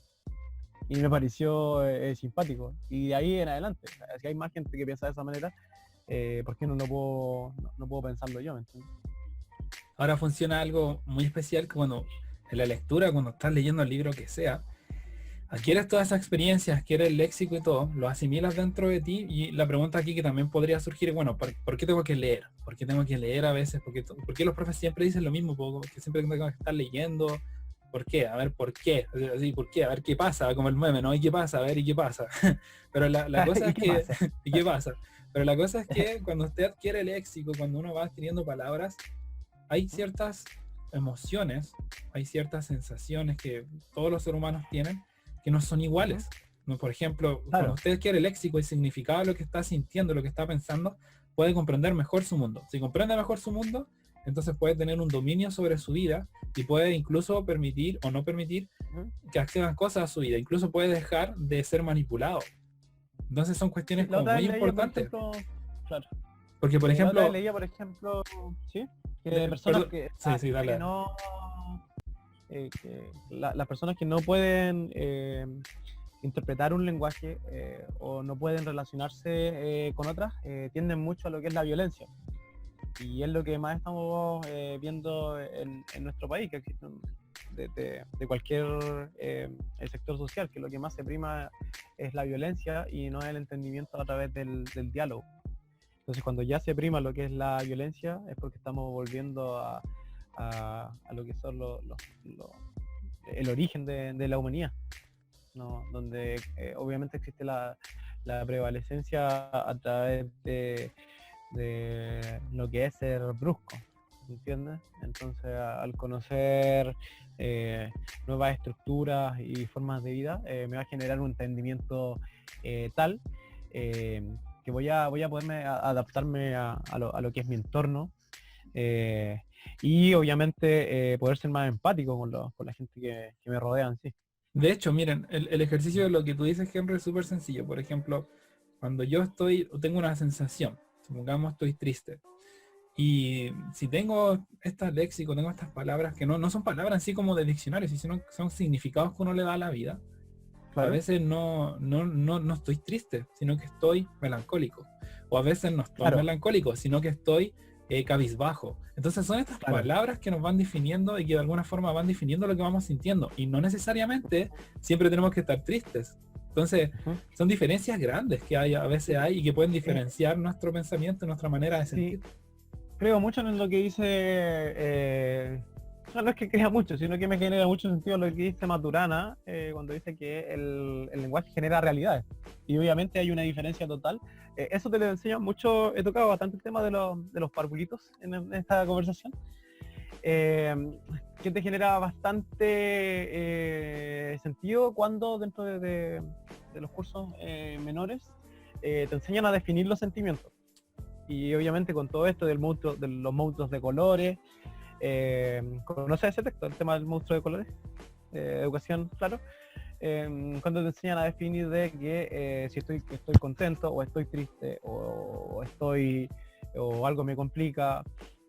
Y me pareció simpático. Y de ahí en adelante, o sea, si hay más gente que piensa de esa manera, ¿por qué no puedo pensarlo yo? ¿Me entiendes? Ahora funciona algo muy especial que cuando en la lectura, cuando estás leyendo el libro que sea, adquieres todas esas experiencias, adquieres el léxico y todo, lo asimilas dentro de ti y la pregunta aquí que también podría surgir es, bueno, ¿por qué tengo que leer? ¿Por qué tengo que leer a veces? ¿Por qué los profes siempre dicen lo mismo? Que siempre tengo que estar leyendo. ¿Por qué? A ver, ¿por qué? Así, ¿por qué? A ver qué pasa, como el meme, ¿no? ¿Y qué pasa? A ver, ¿y qué pasa? Pero la cosa ¿Y es qué que, pasa? ¿y qué pasa? Pero la cosa es que cuando usted adquiere léxico, cuando uno va adquiriendo palabras, hay ciertas emociones, hay ciertas sensaciones que todos los seres humanos tienen que no son iguales. ¿No? Por ejemplo, cuando Claro, usted quiere léxico y significado de lo que está sintiendo, lo que está pensando, puede comprender mejor su mundo. Si comprende mejor su mundo, entonces puede tener un dominio sobre su vida y puede incluso permitir o no permitir que accedan cosas a su vida. Incluso puede dejar de ser manipulado. Entonces son sí, cuestiones la como otra muy vez leía, por importantes. ejemplo, claro, Porque, por la otra vez ejemplo, leía, por ejemplo, sí, que personas perdón, que, sí, sí, dale, que dale. no, que las personas que no pueden interpretar un lenguaje o no pueden relacionarse con otras, tienden mucho a lo que es la violencia. Y es lo que más estamos viendo en nuestro país, que existe de cualquier el sector social, que lo que más se prima es la violencia y no el entendimiento a través del diálogo. Entonces, cuando ya se prima lo que es la violencia, es porque estamos volviendo a lo que son el origen de la humanidad, ¿no? Donde obviamente existe la prevalecencia a través de lo que es ser brusco, ¿entiendes? Entonces, al conocer nuevas estructuras y formas de vida, me va a generar un entendimiento tal eh, que voy a poderme adaptarme a lo que es mi entorno eh, y obviamente poder ser más empático con la gente que me rodea en sí. De hecho, miren, el ejercicio de lo que tú dices, Henry, es súper sencillo. Por ejemplo, cuando yo estoy, o tengo una sensación, supongamos estoy triste, y si tengo estas léxicos, tengo estas palabras que no son palabras así como de diccionario, sino que son significados que uno le da a la vida, a Claro, veces no estoy triste, sino que estoy melancólico. O a veces no estoy claro, melancólico, sino que estoy cabizbajo. Entonces son estas claro. palabras que nos van definiendo y que de alguna forma van definiendo lo que vamos sintiendo. Y no necesariamente siempre tenemos que estar tristes. Entonces Ujú. son diferencias grandes que hay, a veces hay y que pueden Eh, diferenciar nuestro pensamiento y nuestra manera de sí, sentir. creo mucho en lo que dice, no es que crea mucho, sino que me genera mucho sentido lo que dice Maturana cuando dice que el lenguaje genera realidades. Y obviamente hay una diferencia total. Eso te lo enseña mucho, he tocado bastante el tema de los parvulitos en esta conversación, eh, que te genera bastante sentido cuando dentro de los cursos menores te enseñan a definir los sentimientos. Y obviamente con todo esto de los monstruos de colores, ¿conoces ese texto, el tema del monstruo de colores? Educación, claro. Cuando te enseñan a definir de que si estoy contento o estoy triste o algo me complica,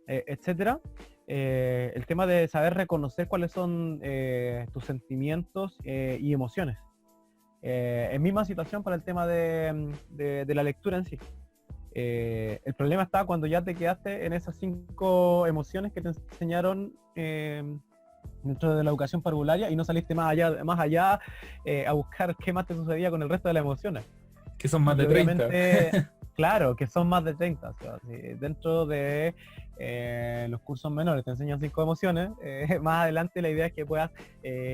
etcétera. El tema de saber reconocer cuáles son tus sentimientos y emociones. En misma situación para el tema de la lectura en sí. El problema está cuando ya te quedaste en esas 5 emociones que te enseñaron dentro de la educación parvularia y no saliste más allá a buscar qué más te sucedía con el resto de las emociones. Que son más Y de 30. obviamente, claro, que son más de 30. O sea, si dentro de los cursos menores te enseñan 5 emociones, más adelante la idea es que puedas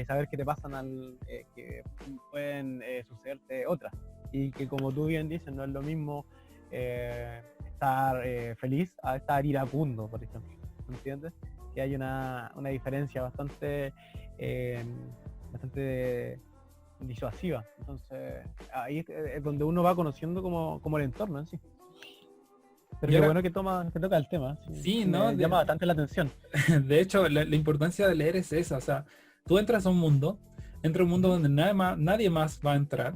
saber qué te pasan, que pueden sucederte otras. Y que como tú bien dices, no es lo mismo estar feliz a estar iracundo, por ejemplo. ¿Entiendes? Que hay una diferencia eh, bastante disuasiva. Entonces, ahí es donde uno va conociendo como el entorno en sí. Pero Y qué ahora, bueno que toca el tema. sí, Sí, ¿no? me llama bastante la atención. De hecho, la importancia de leer es esa, o sea, tú entras a un mundo, entra a un mundo Ujú, donde nadie más va a entrar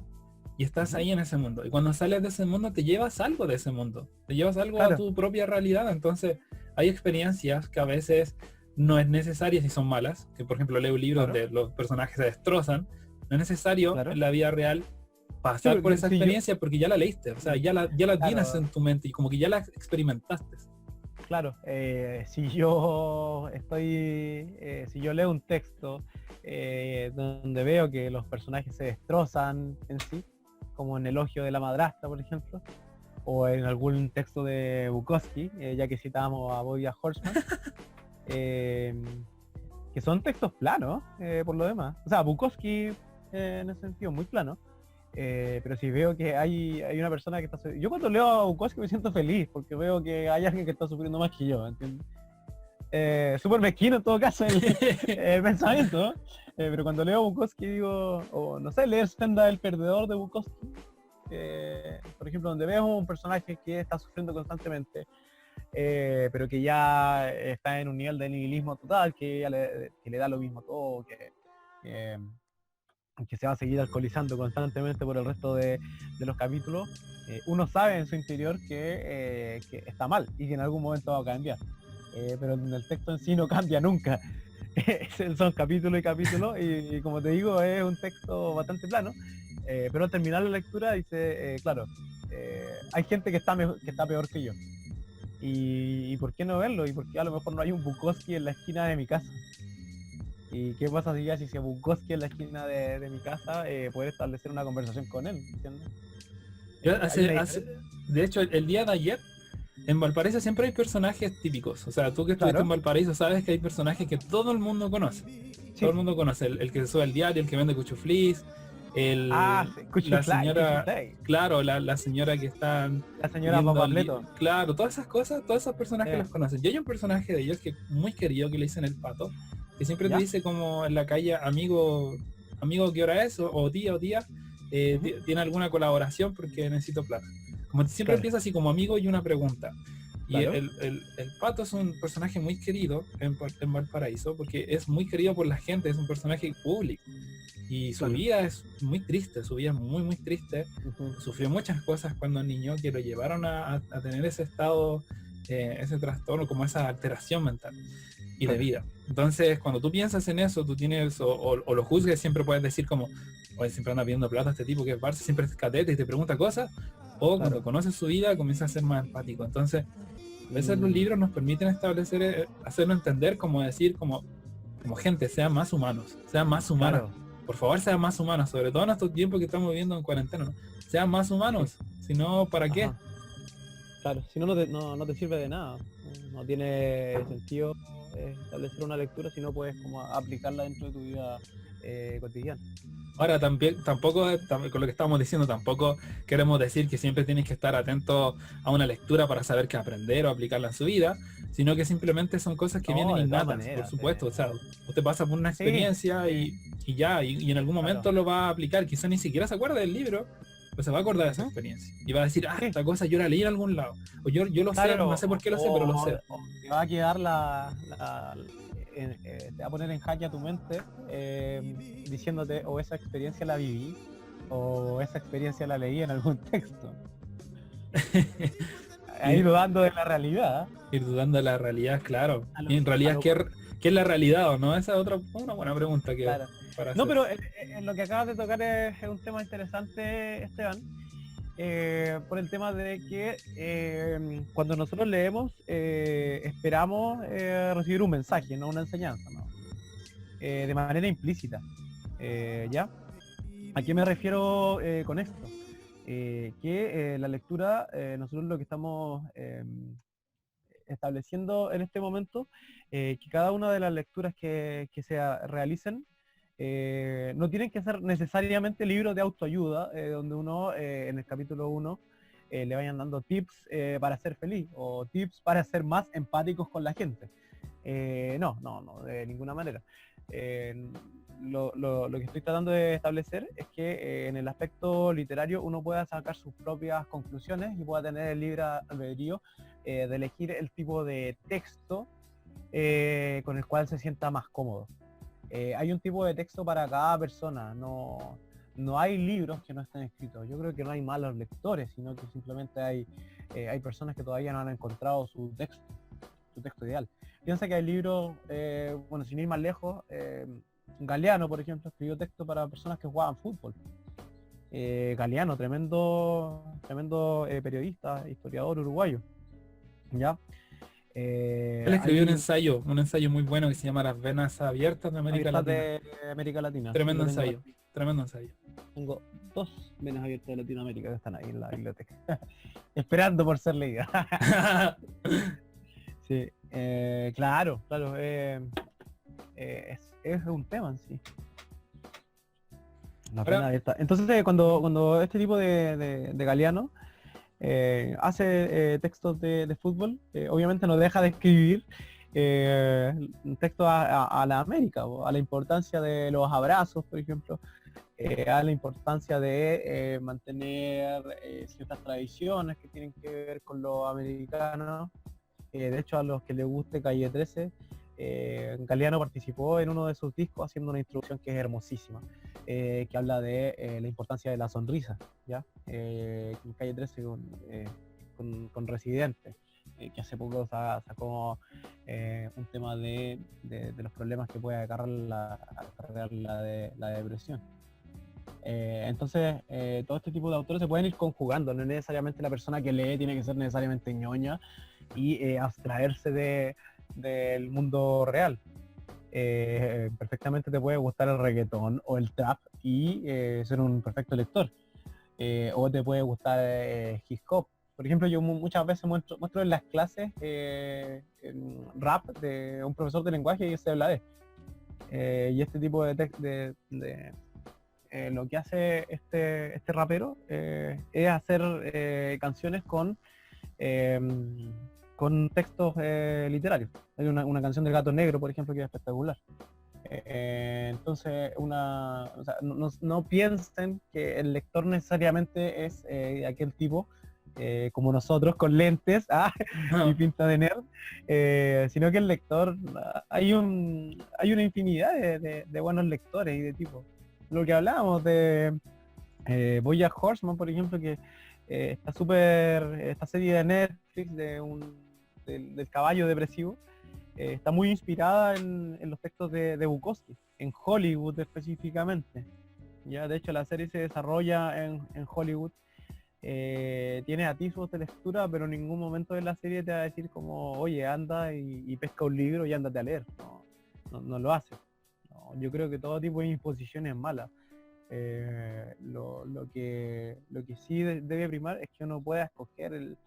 y estás ujú. ahí en ese mundo. Y cuando sales de ese mundo te llevas algo de ese mundo, te llevas algo a Claro, tu propia realidad. Entonces, hay experiencias que a veces no es necesaria si son malas, que por ejemplo leo un libro claro, donde los personajes se destrozan, no es necesario claro. en la vida real Sí, pasar por porque esa si yo, experiencia porque ya la leíste, o sea, ya la tienes claro, en tu mente y como que ya la experimentaste. claro, si yo si yo leo un texto donde veo que los personajes se destrozan en sí, como en Elogio de la Madrastra, por ejemplo, o en algún texto de Bukowski, ya que citábamos a Bojack Horseman, eh, que son textos planos, por lo demás. O sea, Bukowski en ese sentido muy plano. Pero si veo que hay una persona que está yo cuando leo a Bukowski me siento feliz porque veo que hay alguien que está sufriendo más que yo, ¿entiendes? Súper mezquino en todo caso el pensamiento, ¿no? Pero cuando leo a Bukowski digo, o no sé, leer Senda del Perdedor de Bukowski, por ejemplo, donde veo un personaje que está sufriendo constantemente, pero que ya está en un nivel de nihilismo total, que le da lo mismo todo, eh, que se va a seguir alcoholizando constantemente por el resto de los capítulos, uno sabe en su interior que está mal y que en algún momento va a cambiar. Pero en el texto en sí no cambia nunca. Son capítulo y capítulo y como te digo es un texto bastante plano, pero al terminar la lectura dice, claro, hay gente que está peor que yo. Y ¿por qué no verlo? Y por qué a lo mejor no hay un Bukowski en la esquina de mi casa. ¿Y qué pasa si ya si se Bukowski en la esquina de mi casa, poder establecer una conversación con él? ¿Entiendes? Yo Hay una diferencia. de hecho, el día de ayer, en Valparaíso siempre hay personajes típicos. O sea, tú que estuviste en Claro. Valparaíso sabes que hay personajes que todo el mundo conoce. Todo Sí. el mundo conoce. El que se sube al diario, el que vende cuchuflis, Ah, sí. la Cuchifly, señora, Cuchifly. claro, la señora que está La señora viendo Papapleto. claro, todas esas cosas, todos esos personajes Eh, los conocen. Y hay un personaje de ellos que muy querido que le dicen el pato, que siempre te ¿Ya? dice como en la calle, amigo, ¿qué hora es? O tía, Ujú. tiene alguna colaboración porque necesito plata. Como siempre Claro, empieza así como amigo y una pregunta. Y claro, el pato es un personaje muy querido en Valparaíso porque es muy querido por la gente, es un personaje público. Y su claro. vida es muy triste, su vida es muy, muy triste. Ujú. Sufrió muchas cosas cuando niño que lo llevaron a tener ese estado, ese trastorno, como esa alteración mental y de Claro, vida. Entonces, cuando tú piensas en eso, tú tienes, o lo juzgues, siempre puedes decir como, oye, siempre anda pidiendo plata este tipo que es Barça, siempre es catete y te pregunta cosas, o cuando claro. conoces su vida comienzas a ser más empático. Entonces, a veces los Mm, libros nos permiten establecer, hacerlo entender, como decir, como gente, sean más humanos, sean más humanas. claro, Por favor, sean más humanos, sobre todo en estos tiempos que estamos viviendo en cuarentena, ¿no? Sean más sí, humanos, si no, ¿para qué? ajá. Claro, si no, no te sirve de nada. No tiene sentido establecer una lectura si no puedes como aplicarla dentro de tu vida cotidiana. Ahora también, tampoco, con lo que estamos diciendo, tampoco queremos decir que siempre tienes que estar atento a una lectura para saber qué aprender o aplicarla en su vida, sino que simplemente son cosas que vienen No, de todas innatas, por maneras. supuesto. O sea, usted pasa por una Sí, experiencia sí, y ya, y en algún claro. momento lo va a aplicar, quizá ni siquiera se acuerda del libro, pero se va a acordar de esa Ujú. experiencia. Y va a decir, ah, Sí, esta cosa yo la leí en algún lado. O yo lo sé, claro, no sé por qué lo sé, pero lo sé. o te va a quedar te va a poner en jaque a tu mente diciéndote o esa experiencia la viví o esa experiencia la leí en algún texto. Ahí Y dudando de la realidad. ir dudando de la realidad, claro. A Y lo, en a realidad, lo ¿qué es la realidad o no? Esa es una buena pregunta que claro. para No, hacer. pero lo que acabas de tocar es un tema interesante, Esteban, por el tema de que cuando nosotros leemos esperamos recibir un mensaje, no una enseñanza, ¿no? De manera implícita. ¿Ya? ¿A qué me refiero con esto? Que la lectura, nosotros lo que estamos estableciendo en este momento, que cada una de las lecturas que se realicen no tienen que ser necesariamente libros de autoayuda, donde uno en el capítulo 1 le vayan dando tips para ser feliz o tips para ser más empáticos con la gente. No, de ninguna manera. Eh, lo que estoy tratando de establecer es que en el aspecto literario uno pueda sacar sus propias conclusiones y pueda tener el libre albedrío de elegir el tipo de texto con el cual se sienta más cómodo. Hay un tipo de texto para cada persona, no hay libros que no estén escritos. Yo creo que no hay malos lectores, sino que simplemente hay personas que todavía no han encontrado su texto ideal. Piensa que hay libros, bueno, sin ir más lejos, Galeano, por ejemplo, escribió texto para personas que jugaban fútbol. Galeano, tremendo periodista, historiador uruguayo. ¿Ya? Él escribió un ensayo muy bueno que se llama Las venas abiertas de América Latina. De América Latina. Tremendo Sí, ensayo, tremendo ensayo. Tengo 2 venas abiertas de Latinoamérica que están ahí en la biblioteca, esperando por ser leídas. Sí, claro, es un tema en sí. La pena abierta. Entonces, cuando este tipo de Galeano hace textos de fútbol, obviamente no deja de escribir un texto a la América, a la importancia de los abrazos, por ejemplo, a la importancia de mantener ciertas tradiciones que tienen que ver con los americanos. De hecho, a los que les guste Calle 13, Galeano participó en uno de sus discos haciendo una introducción que es hermosísima, que habla de la importancia de la sonrisa, ¿ya? En Calle 13 con Residente, que hace poco sacó un tema de los problemas que puede acarrear la depresión. Entonces, todo este tipo de autores se pueden ir conjugando, no necesariamente la persona que lee tiene que ser necesariamente ñoña y abstraerse del mundo real. Perfectamente te puede gustar el reggaetón o el trap y ser un perfecto lector. O te puede gustar hip hop. Por ejemplo, yo muchas veces muestro en las clases rap de un profesor de lenguaje y se habla y este tipo lo que hace este rapero es hacer canciones con textos literarios. Hay una canción del Gato Negro, por ejemplo, que es espectacular. Entonces, no piensen que el lector necesariamente es aquel tipo como nosotros, con lentes y pinta de nerd, sino que el lector, hay una infinidad de buenos lectores y de tipos. Lo que hablábamos de BoJack Horseman, por ejemplo, que esta serie de Netflix del caballo depresivo, está muy inspirada en los textos de Bukowski, en Hollywood específicamente. Ya, de hecho, la serie se desarrolla en Hollywood. Tiene atisbos de lectura, pero en ningún momento de la serie te va a decir como, oye, anda y pesca un libro y ándate a leer. No lo hace. No, yo creo que todo tipo de imposición es mala. Lo que sí debe primar es que uno pueda escoger el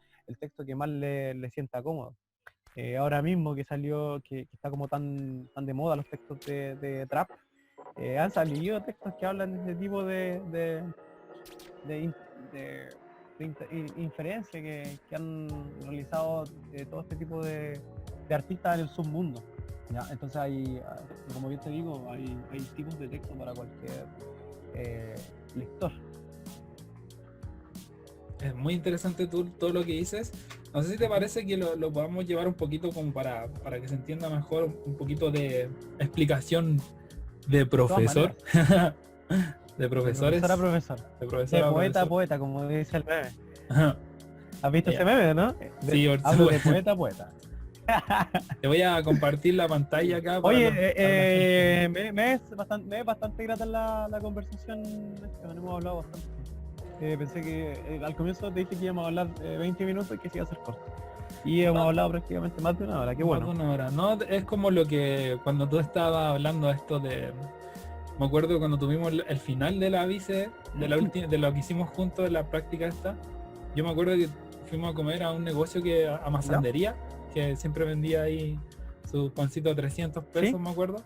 texto que más le sienta cómodo. Ahora mismo que salió, que está como tan de moda los textos de trap, han salido textos que hablan de ese tipo de inferencia que han realizado todo este tipo de artistas en el submundo. ¿Ya? Entonces como bien te digo, hay tipos de texto para cualquier lector. Es muy interesante todo lo que dices. No sé si te parece que lo podamos llevar un poquito como para que se entienda mejor, un poquito de explicación de profesor. De profesores. De profesor. De profesor a poeta profesor. a poeta, como dice el meme. ¿Has visto ese meme, no? Sí, hablo de poeta a poeta. Te voy a compartir la pantalla acá. Oye, me es bastante grata la conversación. Hemos hablado bastante. Pensé que al comienzo te dije que íbamos a hablar 20 minutos y que se iba a hacer corto. Y hemos hablado prácticamente más de una hora, qué bueno. Más de una hora. No, es como lo que cuando tú estabas hablando de esto de... Me acuerdo cuando tuvimos el final de la vice, de lo que hicimos juntos en la práctica esta. Yo me acuerdo que fuimos a comer a un negocio a Masandería, que siempre vendía ahí sus pancitos a 300 pesos, ¿sí? Me acuerdo.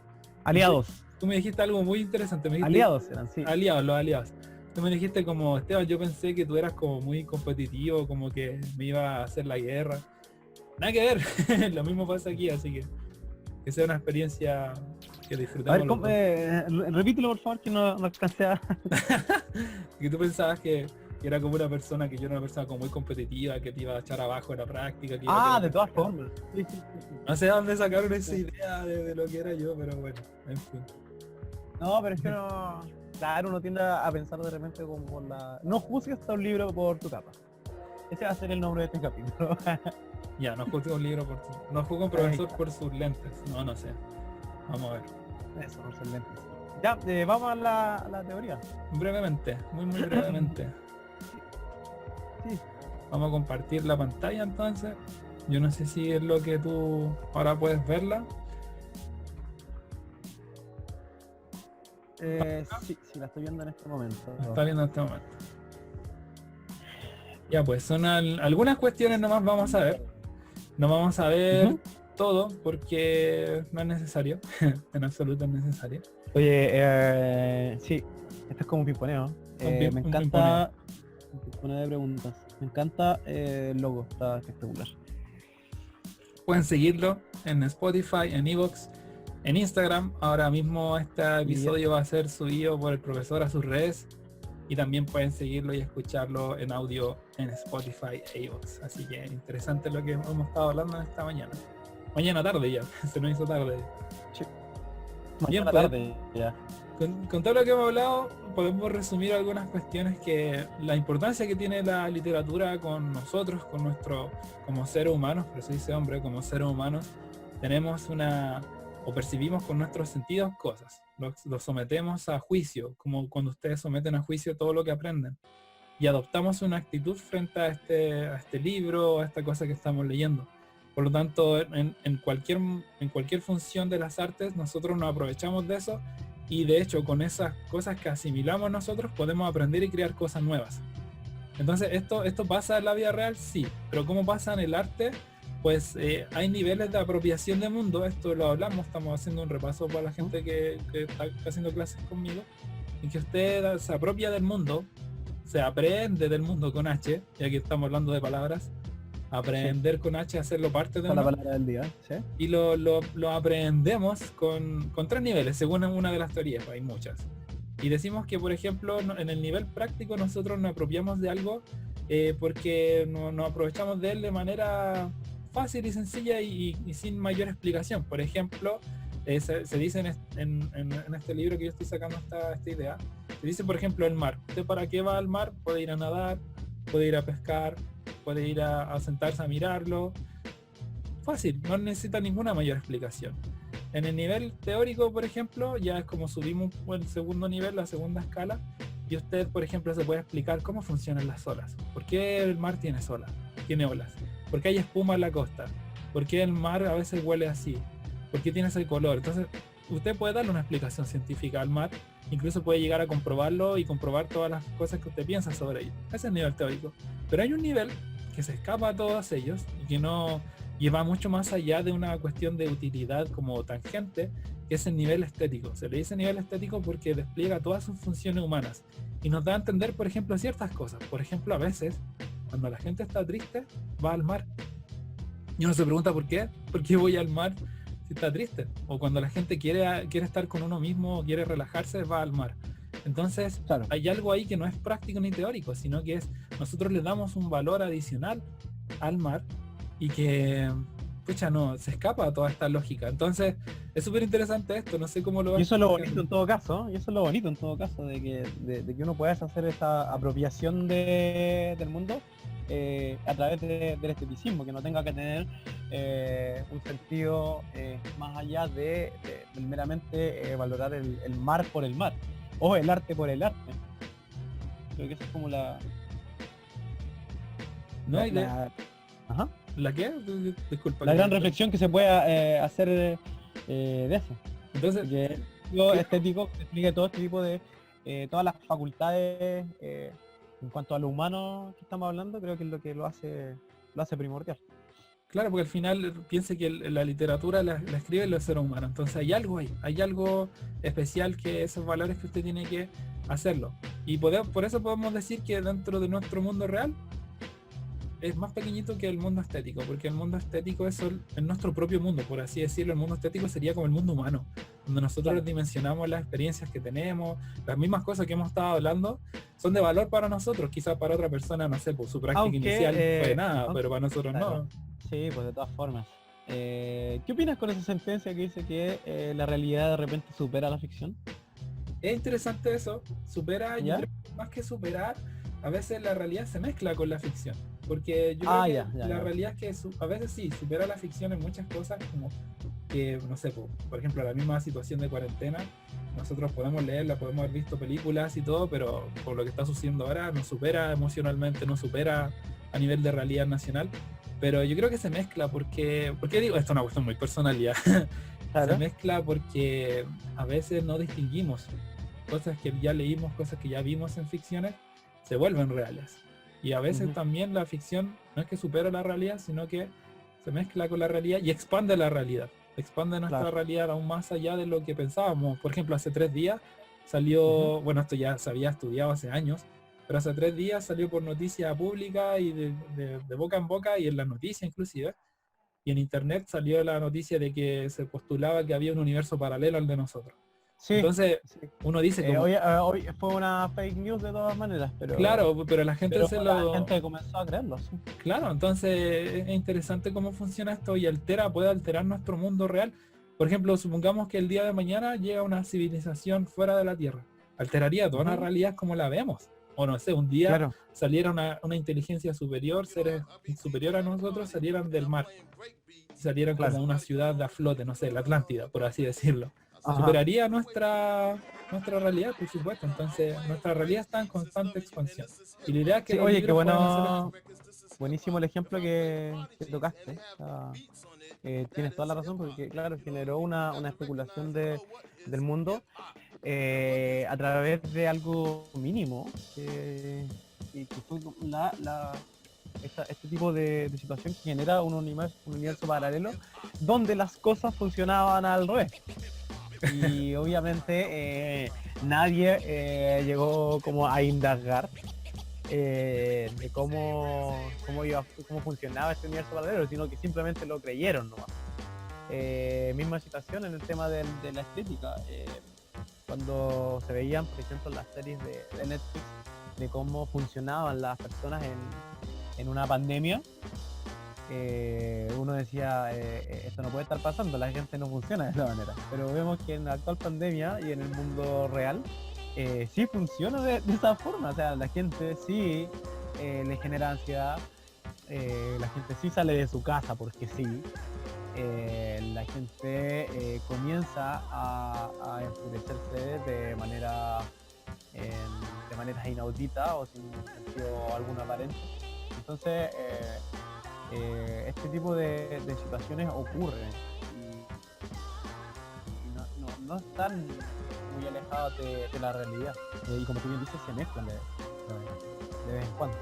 Aliados. Tú me dijiste algo muy interesante. Aliados eran, sí. Aliados, los aliados. Tú me dijiste como, Esteban, yo pensé que tú eras como muy competitivo, como que me iba a hacer la guerra. Nada que ver, lo mismo pasa aquí, así que sea una experiencia que disfrutemos. A ver, repítelo por favor, que no alcancé a... Que tú pensabas que que era como una persona que yo era una persona como muy competitiva, que te iba a echar abajo en la práctica. Que iba a Ah, querer de todas destacar. formas. Sí, sí, sí, sí. No sé de dónde sacaron esa idea de lo que era yo, pero bueno, en fin. No, pero es que no. Claro, uno tiende a pensar de repente como por la. No juzgues a un libro por tu capa. Ese va a ser el nombre de este capítulo. Ya, no juzgue un libro no juzgue un profesor por sus lentes. No, no sé. Vamos a ver. Eso, no son lentes. Ya, vamos a la teoría. Brevemente, muy brevemente. Sí. Vamos a compartir la pantalla entonces. Yo no sé si es lo que tú ahora puedes verla. Sí, la estoy viendo en este momento. La está viendo en este momento. Ya pues, son algunas cuestiones nomás vamos a ver. No vamos a ver Ujú. todo porque no es necesario. En absoluto es necesario. Oye, sí, esto es como un pimponeo. Me un encanta un pimponeo de preguntas. Me encanta el logo, está espectacular. Pueden seguirlo en Spotify, en Evox, en Instagram. Ahora mismo este episodio va a ser subido por el profesor a sus redes. Y también pueden seguirlo y escucharlo en audio en Spotify e Evox. Así que interesante lo que hemos estado hablando en esta mañana. Mañana tarde ya, se nos hizo tarde. Sí. Bien, Mañana pues, tarde ya. con todo lo que hemos hablado, podemos resumir algunas cuestiones que la importancia que tiene la literatura con nosotros, con nuestro, como seres humanos, por eso dice hombre, como seres humanos, tenemos o percibimos con nuestros sentidos cosas, los sometemos a juicio, como cuando ustedes someten a juicio todo lo que aprenden, y adoptamos una actitud frente a este libro, a esta cosa que estamos leyendo. Por lo tanto, en cualquier función de las artes, nosotros nos aprovechamos de eso, y de hecho con esas cosas que asimilamos nosotros podemos aprender y crear cosas nuevas. Entonces esto pasa en la vida real, sí, pero ¿cómo pasa en el arte? Pues hay niveles de apropiación de mundo, esto lo hablamos, estamos haciendo un repaso para la gente que está haciendo clases conmigo, en que usted se apropia del mundo, se aprende del mundo con H, ya que estamos hablando de palabras, aprender con H, hacerlo parte de Esa es la uno, palabra del día, ¿sí? y lo aprendemos con 3 niveles, según una de las teorías, hay muchas. Y decimos que, por ejemplo, en el nivel práctico nosotros nos apropiamos de algo porque nos aprovechamos de él de manera fácil y sencilla y sin mayor explicación. Por ejemplo, se dice en este libro que yo estoy sacando esta idea, se dice, por ejemplo, el mar. ¿Usted para qué va al mar? Puede ir a nadar, puede ir a pescar, puede ir a sentarse a mirarlo. Fácil, no necesita ninguna mayor explicación. En el nivel teórico, por ejemplo, ya es como subimos el segundo nivel, la segunda escala, y usted, por ejemplo, se puede explicar cómo funcionan las olas. ¿Por qué el mar tiene olas? ¿Por qué hay espuma en la costa? ¿Por qué el mar a veces huele así? ¿Por qué tiene ese color? Entonces, usted puede darle una explicación científica al mar, incluso puede llegar a comprobarlo y comprobar todas las cosas que usted piensa sobre ello. Ese es el nivel teórico. Pero hay un nivel que se escapa a todos ellos y que no lleva mucho más allá de una cuestión de utilidad como tangente, que es el nivel estético. Se le dice nivel estético porque despliega todas sus funciones humanas y nos da a entender, por ejemplo, ciertas cosas. Por ejemplo, a veces, cuando la gente está triste, va al mar. Y uno se pregunta por qué voy al mar si está triste. O cuando la gente quiere estar con uno mismo, quiere relajarse, va al mar. Entonces, Claro. hay algo ahí que no es práctico ni teórico, sino que nosotros le damos un valor adicional al mar y que, pucha, no, se escapa a toda esta lógica. Entonces, es súper interesante esto, no sé cómo lo ves. Y eso es lo bonito en todo caso, de que uno pueda hacer esa apropiación del mundo a través del esteticismo, que no tenga que tener un sentido más allá de meramente valorar el mar por el mar, o el arte por el arte. Creo que eso es como No, Ajá. ¿La qué? Disculpa. La gran reflexión que se puede hacer de eso. Entonces, Que lo estético que explique todo este tipo de todas las facultades en cuanto a lo humano que estamos hablando, creo que es lo que lo hace primordial. claro, porque al final piense que la literatura la escriben los seres humanos. Entonces hay algo ahí, hay algo especial que esos valores que usted tiene que hacerlo. Y por eso podemos decir que dentro de nuestro mundo real, es más pequeñito que el mundo estético, porque el mundo estético es nuestro propio mundo, por así decirlo. El mundo estético sería como el mundo humano, donde nosotros dimensionamos las experiencias que tenemos, las mismas cosas que hemos estado hablando son de valor para nosotros, quizás para otra persona, no sé, pues su práctica inicial fue nada, pero para nosotros claro. no. Sí, pues de todas formas. ¿Qué opinas con esa sentencia que dice que la realidad de repente supera la ficción? Es interesante eso, supera, yo ¿Ya? creo que más que superar, a veces la realidad se mezcla con la ficción, porque yo creo que la realidad es que a veces sí, supera la ficción en muchas cosas, como que, no sé, por ejemplo, la misma situación de cuarentena, nosotros podemos leerla, podemos haber visto películas y todo, pero por lo que está sucediendo ahora nos supera emocionalmente, nos supera a nivel de realidad nacional, pero yo creo que se mezcla porque digo, esto es una cuestión muy personal ya, Claro. se mezcla porque a veces no distinguimos cosas que ya leímos, cosas que ya vimos en ficciones, se vuelven reales. Y a veces también la ficción no es que supera la realidad, sino que se mezcla con la realidad y expande la realidad. Expande nuestra realidad aún más allá de lo que pensábamos. Por ejemplo, hace 3 días salió, bueno, esto ya se había estudiado hace años, pero hace 3 días salió por noticia pública y de boca en boca y en las noticias inclusive. Y en internet salió la noticia de que se postulaba que había un universo paralelo al de nosotros. Sí, entonces uno dice como hoy fue una fake news de todas maneras, pero claro, pero la gente la gente comenzó a creerlo, sí. Claro, entonces es interesante cómo funciona esto y puede alterar nuestro mundo real. Por ejemplo, supongamos que el día de mañana llega una civilización fuera de la Tierra, alteraría toda una realidad como la vemos. O no sé, un día saliera una inteligencia superior, seres superior a nosotros, salieran del mar, salieran como una ciudad de a flote, no sé, la Atlántida, por así decirlo. Superaría nuestra realidad, por supuesto. Entonces, nuestra realidad está en constante expansión. Y la idea es que los oye, qué libros puedan hacer bueno, buenísimo el ejemplo que tocaste. Tienes toda la razón porque, claro, generó una especulación del mundo a través de algo mínimo que fue este tipo de situación que genera un universo paralelo donde las cosas funcionaban al revés. Y obviamente nadie llegó como a indagar de cómo funcionaba este universo paralelo, sino que simplemente lo creyeron nomás. Misma situación en el tema de la estética. Cuando se veían, por ejemplo, las series de Netflix de cómo funcionaban las personas en una pandemia, uno decía, esto no puede estar pasando, la gente no funciona de esa manera. Pero vemos que en la actual pandemia y en el mundo real, sí funciona de esa forma. O sea, la gente sí le genera ansiedad, la gente sí sale de su casa porque sí, la gente comienza a enfurecerse de maneras inauditas o sin sentido alguno aparente. Entonces, este tipo de situaciones ocurren y no están muy alejadas de la realidad. Y como tú bien dices, se mezclan de vez en cuando.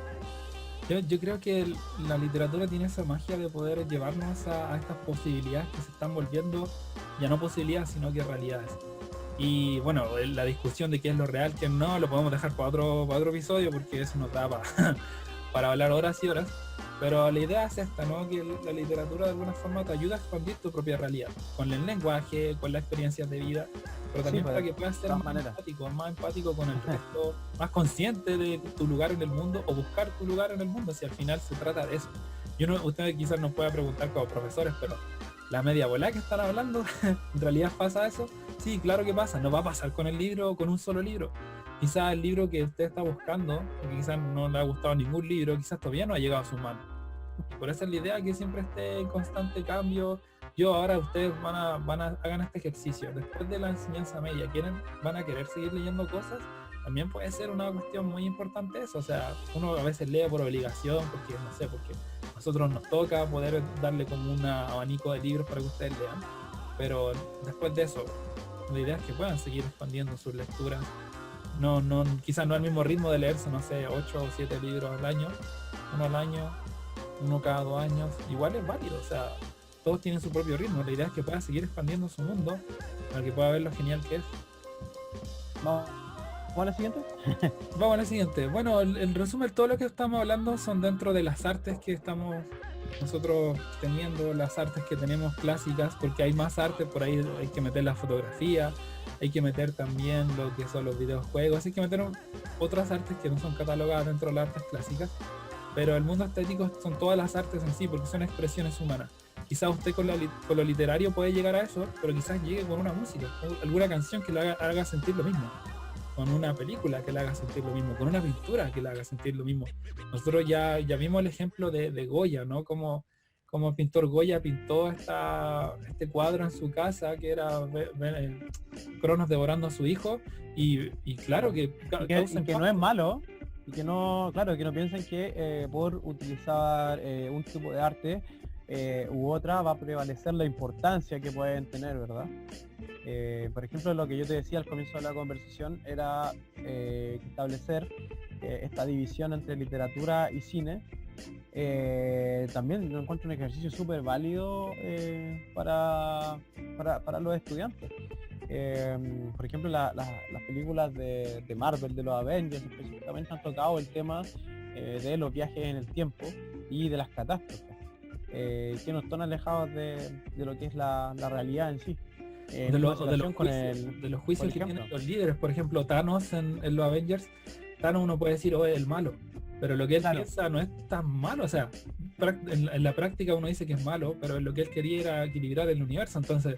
Yo creo que la literatura tiene esa magia de poder llevarnos a estas posibilidades que se están volviendo ya no posibilidades, sino que realidades. Y bueno, la discusión de qué es lo real, qué no, lo podemos dejar para otro episodio porque eso nos da para hablar horas y horas. Pero la idea es esta, ¿no? Que la literatura de alguna forma te ayuda a expandir tu propia realidad, con el lenguaje, con las experiencias de vida, pero también para que puedas ser más empático con el resto, más consciente de tu lugar en el mundo o buscar tu lugar en el mundo, si al final se trata de eso. Ustedes quizás nos puedan preguntar como profesores, pero la media bola que están hablando, ¿en realidad pasa eso? Sí, claro que pasa, no va a pasar con el libro, con un solo libro. Quizás el libro que usted está buscando, porque quizás no le ha gustado ningún libro, quizás todavía no ha llegado a su mano. Por eso es la idea que siempre esté en constante cambio. Ahora ustedes hagan este ejercicio. Después de la enseñanza media, van a querer seguir leyendo cosas. También puede ser una cuestión muy importante eso. O sea, uno a veces lee por obligación, porque no sé, porque a nosotros nos toca poder darle como un abanico de libros para que ustedes lean. Pero después de eso, la idea es que puedan seguir expandiendo sus lecturas. Quizás no al mismo ritmo de leerse, no sé, 8 o 7 libros al año, uno cada 2 años, igual es válido. O sea, todos tienen su propio ritmo. La idea es que pueda seguir expandiendo su mundo para que pueda ver lo genial que es. ¿Cuál es la siguiente? Vamos a la siguiente. Bueno, en resumen, todo lo que estamos hablando son dentro de las artes que estamos nosotros teniendo, las artes que tenemos clásicas, porque hay más arte, por ahí hay que meter la fotografía, hay que meter también lo que son los videojuegos, hay que meter otras artes que no son catalogadas dentro de las artes clásicas, pero el mundo estético son todas las artes en sí, porque son expresiones humanas. Quizás usted con lo literario puede llegar a eso, pero quizás llegue con una música, alguna canción que le haga sentir lo mismo, con una película que le haga sentir lo mismo, con una pintura que le haga sentir lo mismo. Nosotros ya vimos el ejemplo de Goya, ¿no? Como el pintor Goya pintó este cuadro en su casa, que era Cronos devorando a su hijo, y claro que que no es malo, y que no, claro, que no piensen que por utilizar un tipo de arte u otra va a prevalecer la importancia que pueden tener, ¿verdad? Por ejemplo, lo que yo te decía al comienzo de la conversación era establecer esta división entre literatura y cine. También lo encuentro un ejercicio súper válido para los estudiantes. Por ejemplo, las películas de Marvel, de los Avengers, específicamente han tocado el tema de los viajes en el tiempo y de las catástrofes, que no están alejados de lo que es la realidad en sí. De los juicios que tienen los líderes. Por ejemplo, Thanos en los Avengers, Thanos uno puede decir, oh, es el malo, pero lo que él piensa no es tan malo. O sea, en la práctica uno dice que es malo, pero lo que él quería era equilibrar el universo. Entonces,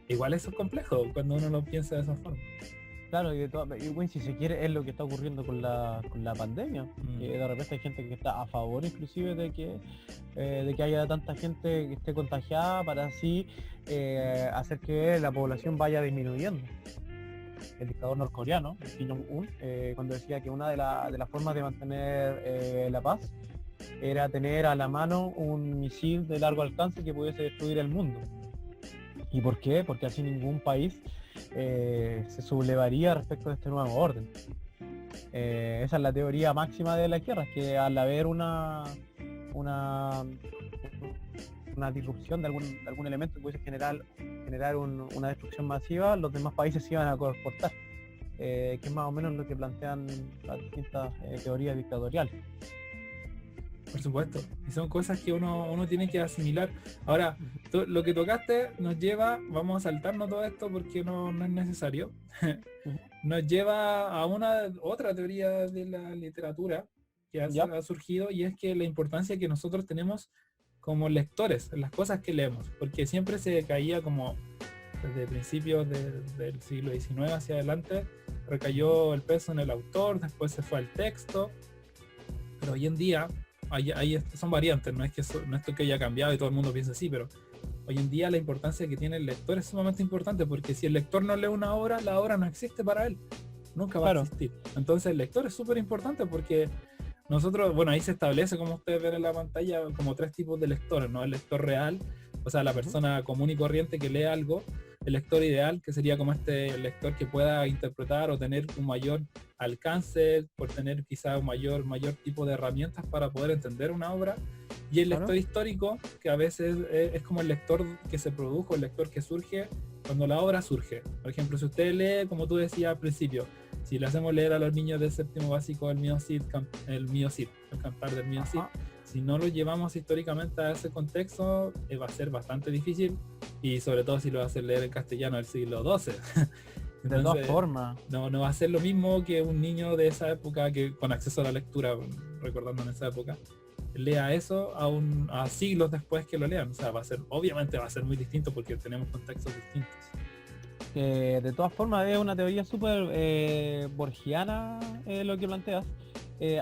igual eso es complejo cuando uno lo piensa de esa forma. Claro, y bueno, si se quiere, es lo que está ocurriendo con la pandemia. Que de repente hay gente que está a favor inclusive de que haya tanta gente que esté contagiada para así hacer que la población vaya disminuyendo. El dictador norcoreano, Kim Jong-un, cuando decía que una de las formas de mantener la paz era tener a la mano un misil de largo alcance que pudiese destruir el mundo. ¿Y por qué? Porque así ningún país se sublevaría respecto de este nuevo orden. Esa es la teoría máxima de la guerra, es que al haber una disrupción de algún elemento que pudiese generar una destrucción masiva, los demás países se iban a comportar, que es más o menos lo que plantean las distintas teorías dictatoriales. Por supuesto, y son cosas que uno tiene que asimilar. Ahora, lo que tocaste nos lleva, vamos a saltarnos todo esto porque no es necesario, nos lleva a otra teoría de la literatura que ha surgido, y es que la importancia que nosotros tenemos como lectores en las cosas que leemos, porque siempre se caía como desde principios del siglo XIX hacia adelante, recayó el peso en el autor, después se fue al texto, pero hoy en día son variantes, no es que esto que haya cambiado y todo el mundo piensa así, pero hoy en día la importancia que tiene el lector es sumamente importante, porque si el lector no lee una obra, la obra no existe para él, nunca va a existir. Entonces el lector es súper importante porque nosotros, bueno, ahí se establece, como ustedes ven en la pantalla, como 3 tipos de lectores, ¿no? El lector real, o sea, la persona común y corriente que lee algo; el lector ideal, que sería como este lector que pueda interpretar o tener un mayor alcance, por tener quizá un mayor tipo de herramientas para poder entender una obra; y el lector histórico, que a veces es como el lector que se produjo, el lector que surge cuando la obra surge. Por ejemplo, si usted lee, como tú decías al principio, si le hacemos leer a los niños del séptimo básico el cantar del Mío Cid, si no lo llevamos históricamente a ese contexto, va a ser bastante difícil, y sobre todo si lo hace leer en castellano del siglo XII. Entonces, de todas formas. No va a ser lo mismo que un niño de esa época, que con acceso a la lectura, recordando en esa época, lea eso a siglos después que lo lean. O sea, obviamente va a ser muy distinto porque tenemos contextos distintos. De todas formas es una teoría súper borgiana lo que planteas.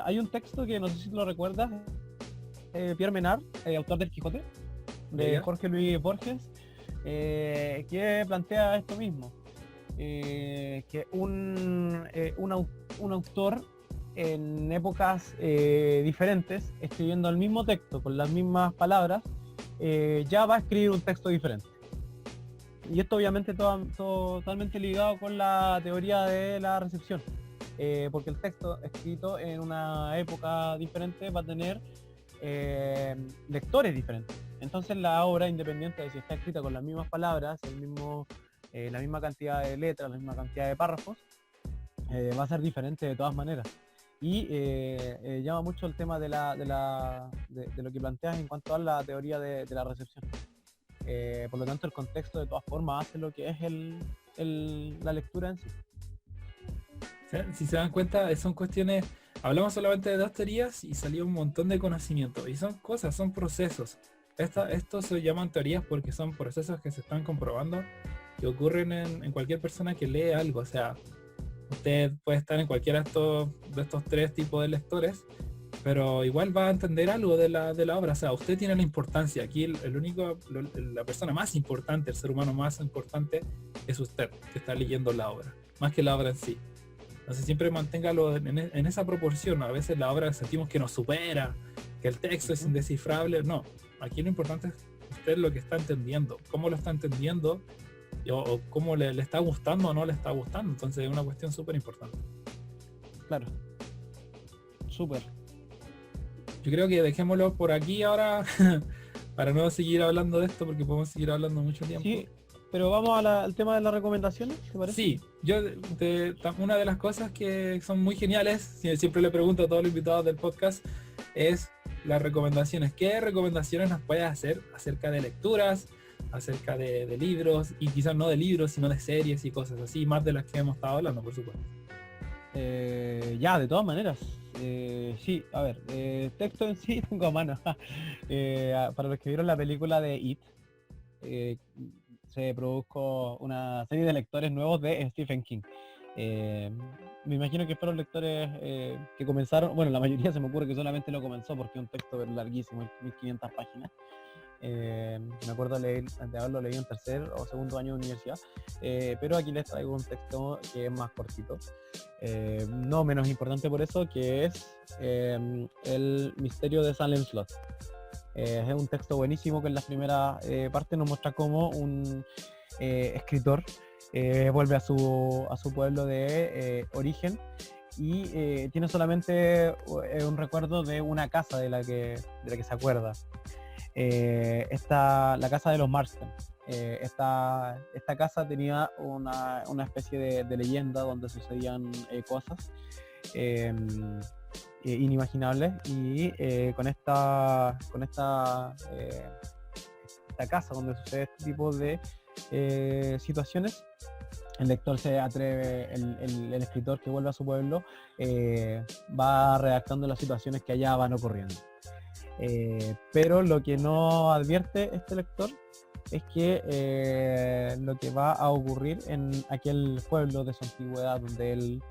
Hay un texto que no sé si lo recuerdas, Pierre Menard, autor del Quijote, de Jorge Luis Borges, que plantea esto mismo, que un autor en épocas diferentes, escribiendo el mismo texto con las mismas palabras, ya va a escribir un texto diferente. Y esto obviamente totalmente ligado con la teoría de la recepción, porque el texto escrito en una época diferente va a tener lectores diferentes. Entonces la obra, independiente de si está escrita con las mismas palabras, la misma cantidad de letras, la misma cantidad de párrafos, va a ser diferente de todas maneras. Y llama mucho el tema de lo que planteas en cuanto a la teoría de la recepción. Por lo tanto, el contexto de todas formas hace lo que es la lectura en sí. Si se dan cuenta, son cuestiones, hablamos solamente de dos teorías y salió un montón de conocimiento. Y son cosas, son procesos. Estos se llaman teorías porque son procesos que se están comprobando, que ocurren en cualquier persona que lee algo. O sea, usted puede estar en cualquiera de estos tres tipos de lectores, pero igual va a entender algo de la obra. O sea, usted tiene la importancia. Aquí la persona más importante, el ser humano más importante, es usted, que está leyendo la obra, más que la obra en sí. Entonces siempre manténgalo en esa proporción. A veces la obra sentimos que nos supera, que el texto es indescifrable. No, aquí lo importante es usted lo que está entendiendo, cómo lo está entendiendo, o cómo le está gustando o no le está gustando. Entonces es una cuestión súper importante. Claro. Súper. Yo creo que dejémoslo por aquí ahora para no seguir hablando de esto, porque podemos seguir hablando mucho tiempo. Sí, pero vamos al tema de las recomendaciones, ¿te parece? Sí, una de las cosas que son muy geniales, siempre le pregunto a todos los invitados del podcast, es las recomendaciones. ¿Qué recomendaciones nos puedes hacer acerca de lecturas, acerca de libros, y quizás no de libros, sino de series y cosas así, más de las que hemos estado hablando, por supuesto? De todas maneras. Sí, a ver, texto en sí tengo a mano. Para los que vieron la película de It, se produjo una serie de lectores nuevos de Stephen King. Me imagino que fueron lectores que comenzaron, bueno, la mayoría se me ocurre que solamente lo comenzó porque es un texto larguísimo, 1500 páginas. Me acuerdo de haberlo leído en tercer o segundo año de universidad, pero aquí les traigo un texto que es más cortito, no menos importante por eso, que es El misterio de Salem Slot. Es un texto buenísimo que en la primera parte nos muestra cómo un escritor vuelve a su pueblo de origen y tiene solamente un recuerdo de una casa de la que se acuerda. La casa de los Marston. Esta casa tenía una especie de leyenda donde sucedían cosas inimaginables, y con esta casa donde sucede este tipo de situaciones, el lector se atreve, el escritor que vuelve a su pueblo va redactando las situaciones que allá van ocurriendo. Pero lo que no advierte este lector es que lo que va a ocurrir en aquel pueblo de su antigüedad donde él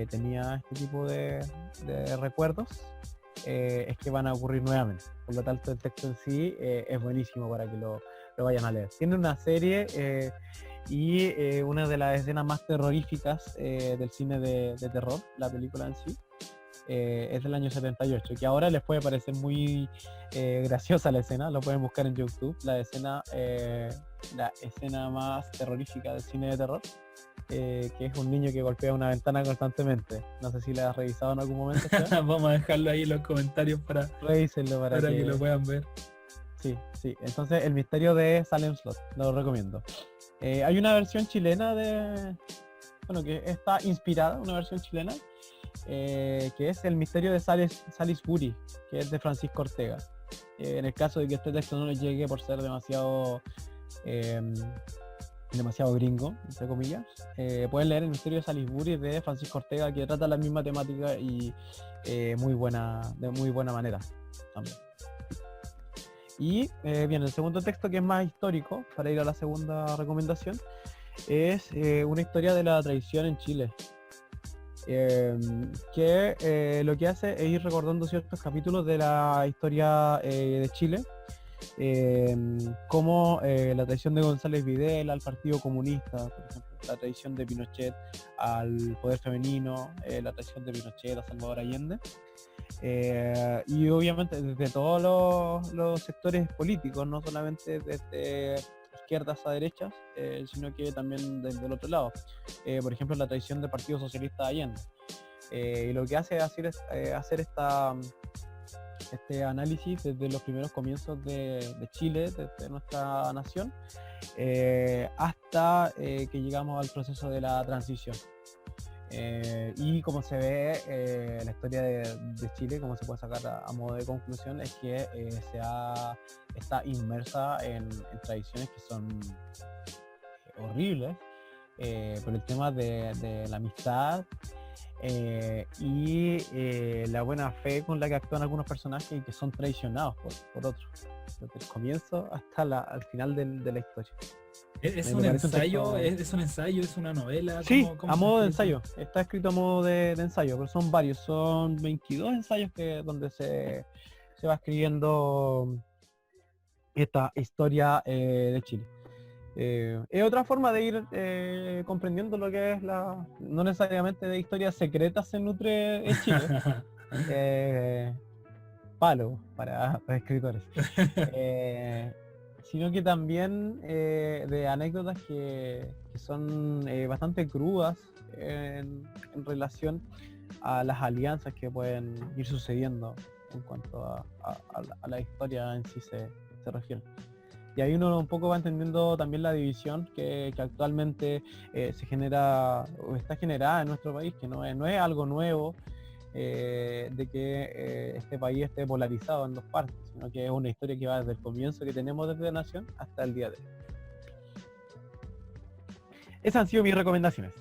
tenía este tipo de recuerdos es que van a ocurrir nuevamente. Por lo tanto, el texto en sí es buenísimo para que lo vayan a leer. Tiene una serie y una de las escenas más terroríficas del cine de terror, la película en sí. Es del año 78, que ahora les puede parecer muy graciosa la escena, lo pueden buscar en YouTube, la escena más terrorífica del cine de terror, que es un niño que golpea una ventana constantemente. No sé si la has revisado en algún momento. Vamos a dejarlo ahí en los comentarios para que lo puedan ver. Sí, entonces El misterio de Salem Slot, lo recomiendo. Hay una versión chilena que está inspirada, una versión chilena, que es El misterio de Salisbury, que es de Francisco Ortega. En el caso de que este texto no les llegue por ser demasiado gringo, entre comillas, pueden leer El misterio de Salisbury de Francisco Ortega, que trata la misma temática y de muy buena manera también. Y bien, el segundo texto, que es más histórico, para ir a la segunda recomendación, es una historia de la tradición en Chile, que lo que hace es ir recordando ciertos capítulos de la historia de Chile, como la traición de González Videla al Partido Comunista, por ejemplo, la traición de Pinochet al poder femenino, la traición de Pinochet a Salvador Allende, y obviamente desde todos los sectores políticos, no solamente desde izquierdas a derechas, sino que también desde el otro lado, por ejemplo la traición del Partido Socialista de Allende, y lo que hace es hacer este análisis desde los primeros comienzos de Chile, desde nuestra nación, hasta que llegamos al proceso de la transición. Y como se ve, la historia de Chile, como se puede sacar a modo de conclusión, es que está inmersa en tradiciones que son horribles, por el tema de la amistad y la buena fe con la que actúan algunos personajes y que son traicionados por otros, desde el comienzo hasta al final de la historia. ¿Es Me un parece un ensayo? texto- ¿Es un ensayo? ¿Es una novela? Sí, ¿Cómo a se modo de escribe? ensayo. Está escrito a modo de ensayo, pero son varios. Son 22 ensayos donde se va escribiendo esta historia de Chile. Es otra forma de ir comprendiendo lo que es no necesariamente de historias secretas se nutre en Chile. Palo para escritores. Sino que también de anécdotas que son bastante crudas en relación a las alianzas que pueden ir sucediendo en cuanto a la historia en sí se refiere. Y ahí uno un poco va entendiendo también la división que actualmente se genera o está generada en nuestro país, que no es algo nuevo, de que este país esté polarizado en dos partes, sino que es una historia que va desde el comienzo que tenemos desde la nación hasta el día de hoy. Esas han sido mis recomendaciones.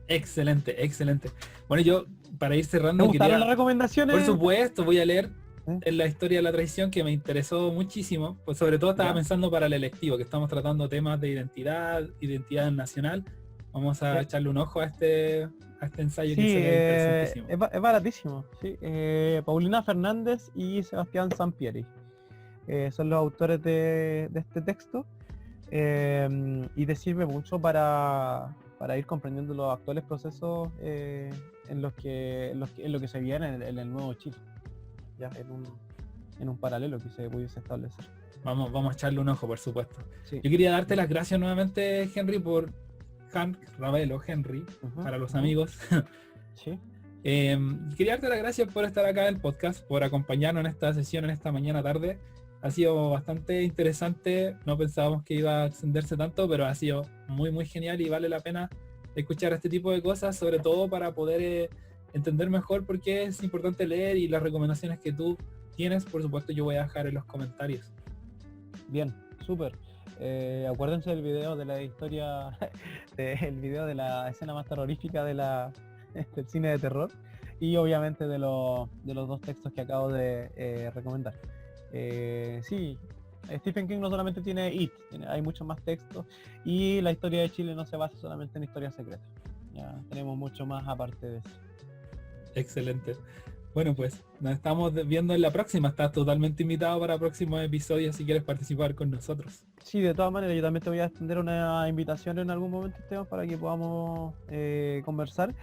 Excelente, excelente. Bueno, yo para ir ¿Te cerrando gustaron las quería, recomendaciones? por supuesto, voy a leer ¿Eh? en la historia de la traición que me interesó muchísimo. Pues sobre todo estaba ¿Ya? pensando para el electivo, que estamos tratando temas de identidad nacional. Vamos a ¿Ya? echarle un ojo a este ensayo que Sí, se ve interesantísimo. es baratísimo. Sí. Paulina Fernández y Sebastián Sampieri son los autores de este texto, y te sirve mucho para ir comprendiendo los actuales procesos en lo que se viene en el nuevo Chile, ya en un paralelo que se pudiese establecer. Vamos a echarle un ojo, por supuesto. Sí. Yo quería darte las gracias nuevamente, Henry, por Hank Ravelo, Henry, Ujú, para los ujú. amigos. Sí. Quería darte las gracias por estar acá en el podcast, por acompañarnos en esta sesión, en esta mañana tarde. Ha sido bastante interesante, no pensábamos que iba a extenderse tanto, pero ha sido muy muy genial y vale la pena escuchar este tipo de cosas, sobre todo para poder entender mejor por qué es importante leer, y las recomendaciones que tú tienes, por supuesto, yo voy a dejar en los comentarios. Bien, súper. Acuérdense del video de la historia, el video de la escena más terrorífica del cine de terror, y obviamente de los dos textos que acabo de recomendar. Sí, Stephen King no solamente tiene It, hay muchos más textos, y la historia de Chile no se basa solamente en historias secretas. Ya tenemos mucho más aparte de eso. Excelente. Bueno, pues nos estamos viendo en la próxima. Estás totalmente invitado para próximos episodios si quieres participar con nosotros. Sí, de todas maneras, yo también te voy a extender una invitación en algún momento, Esteban, para que podamos conversar,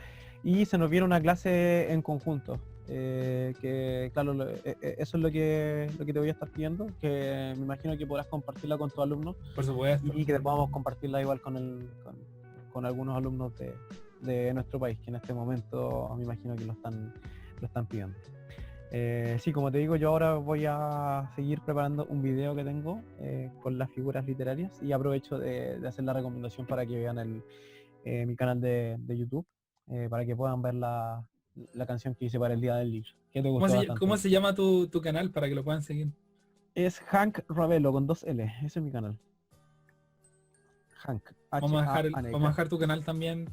y se nos viene una clase en conjunto. Que claro, eso es lo que te voy a estar pidiendo, que me imagino que podrás compartirla con tus alumnos Por supuesto. y que podamos compartirla igual con algunos alumnos de nuestro país, que en este momento me imagino que lo están pidiendo. Sí, como te digo, yo ahora voy a seguir preparando un video que tengo con las figuras literarias, y aprovecho de hacer la recomendación para que vean mi canal de YouTube, para que puedan ver la canción que hice para el Día del Libro, que te gustó bastante. ¿Cómo se llama tu canal para que lo puedan seguir? Es Hank Ravelo con 2 L, ese es mi canal. Hank, Vamos a H-A-N-K. dejar tu canal también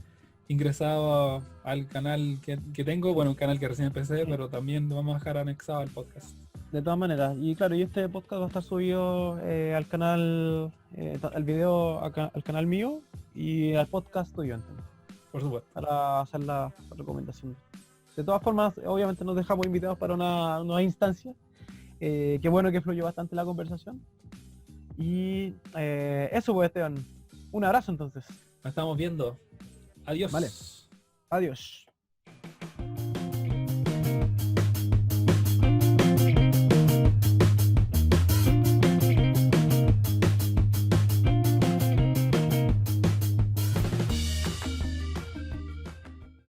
ingresado al canal que tengo. Bueno, un canal que recién empecé, Sí. pero también lo vamos a dejar anexado al podcast. De todas maneras, y claro, y este podcast va a estar subido al canal, el video al canal mío y al podcast tuyo, entonces, Por supuesto. para hacer la recomendación. De todas formas, obviamente nos dejamos invitados para una nueva instancia. Qué bueno que fluyó bastante la conversación. Y eso pues, Esteban. Un abrazo entonces. Nos estamos viendo. Adiós. Vale. Adiós.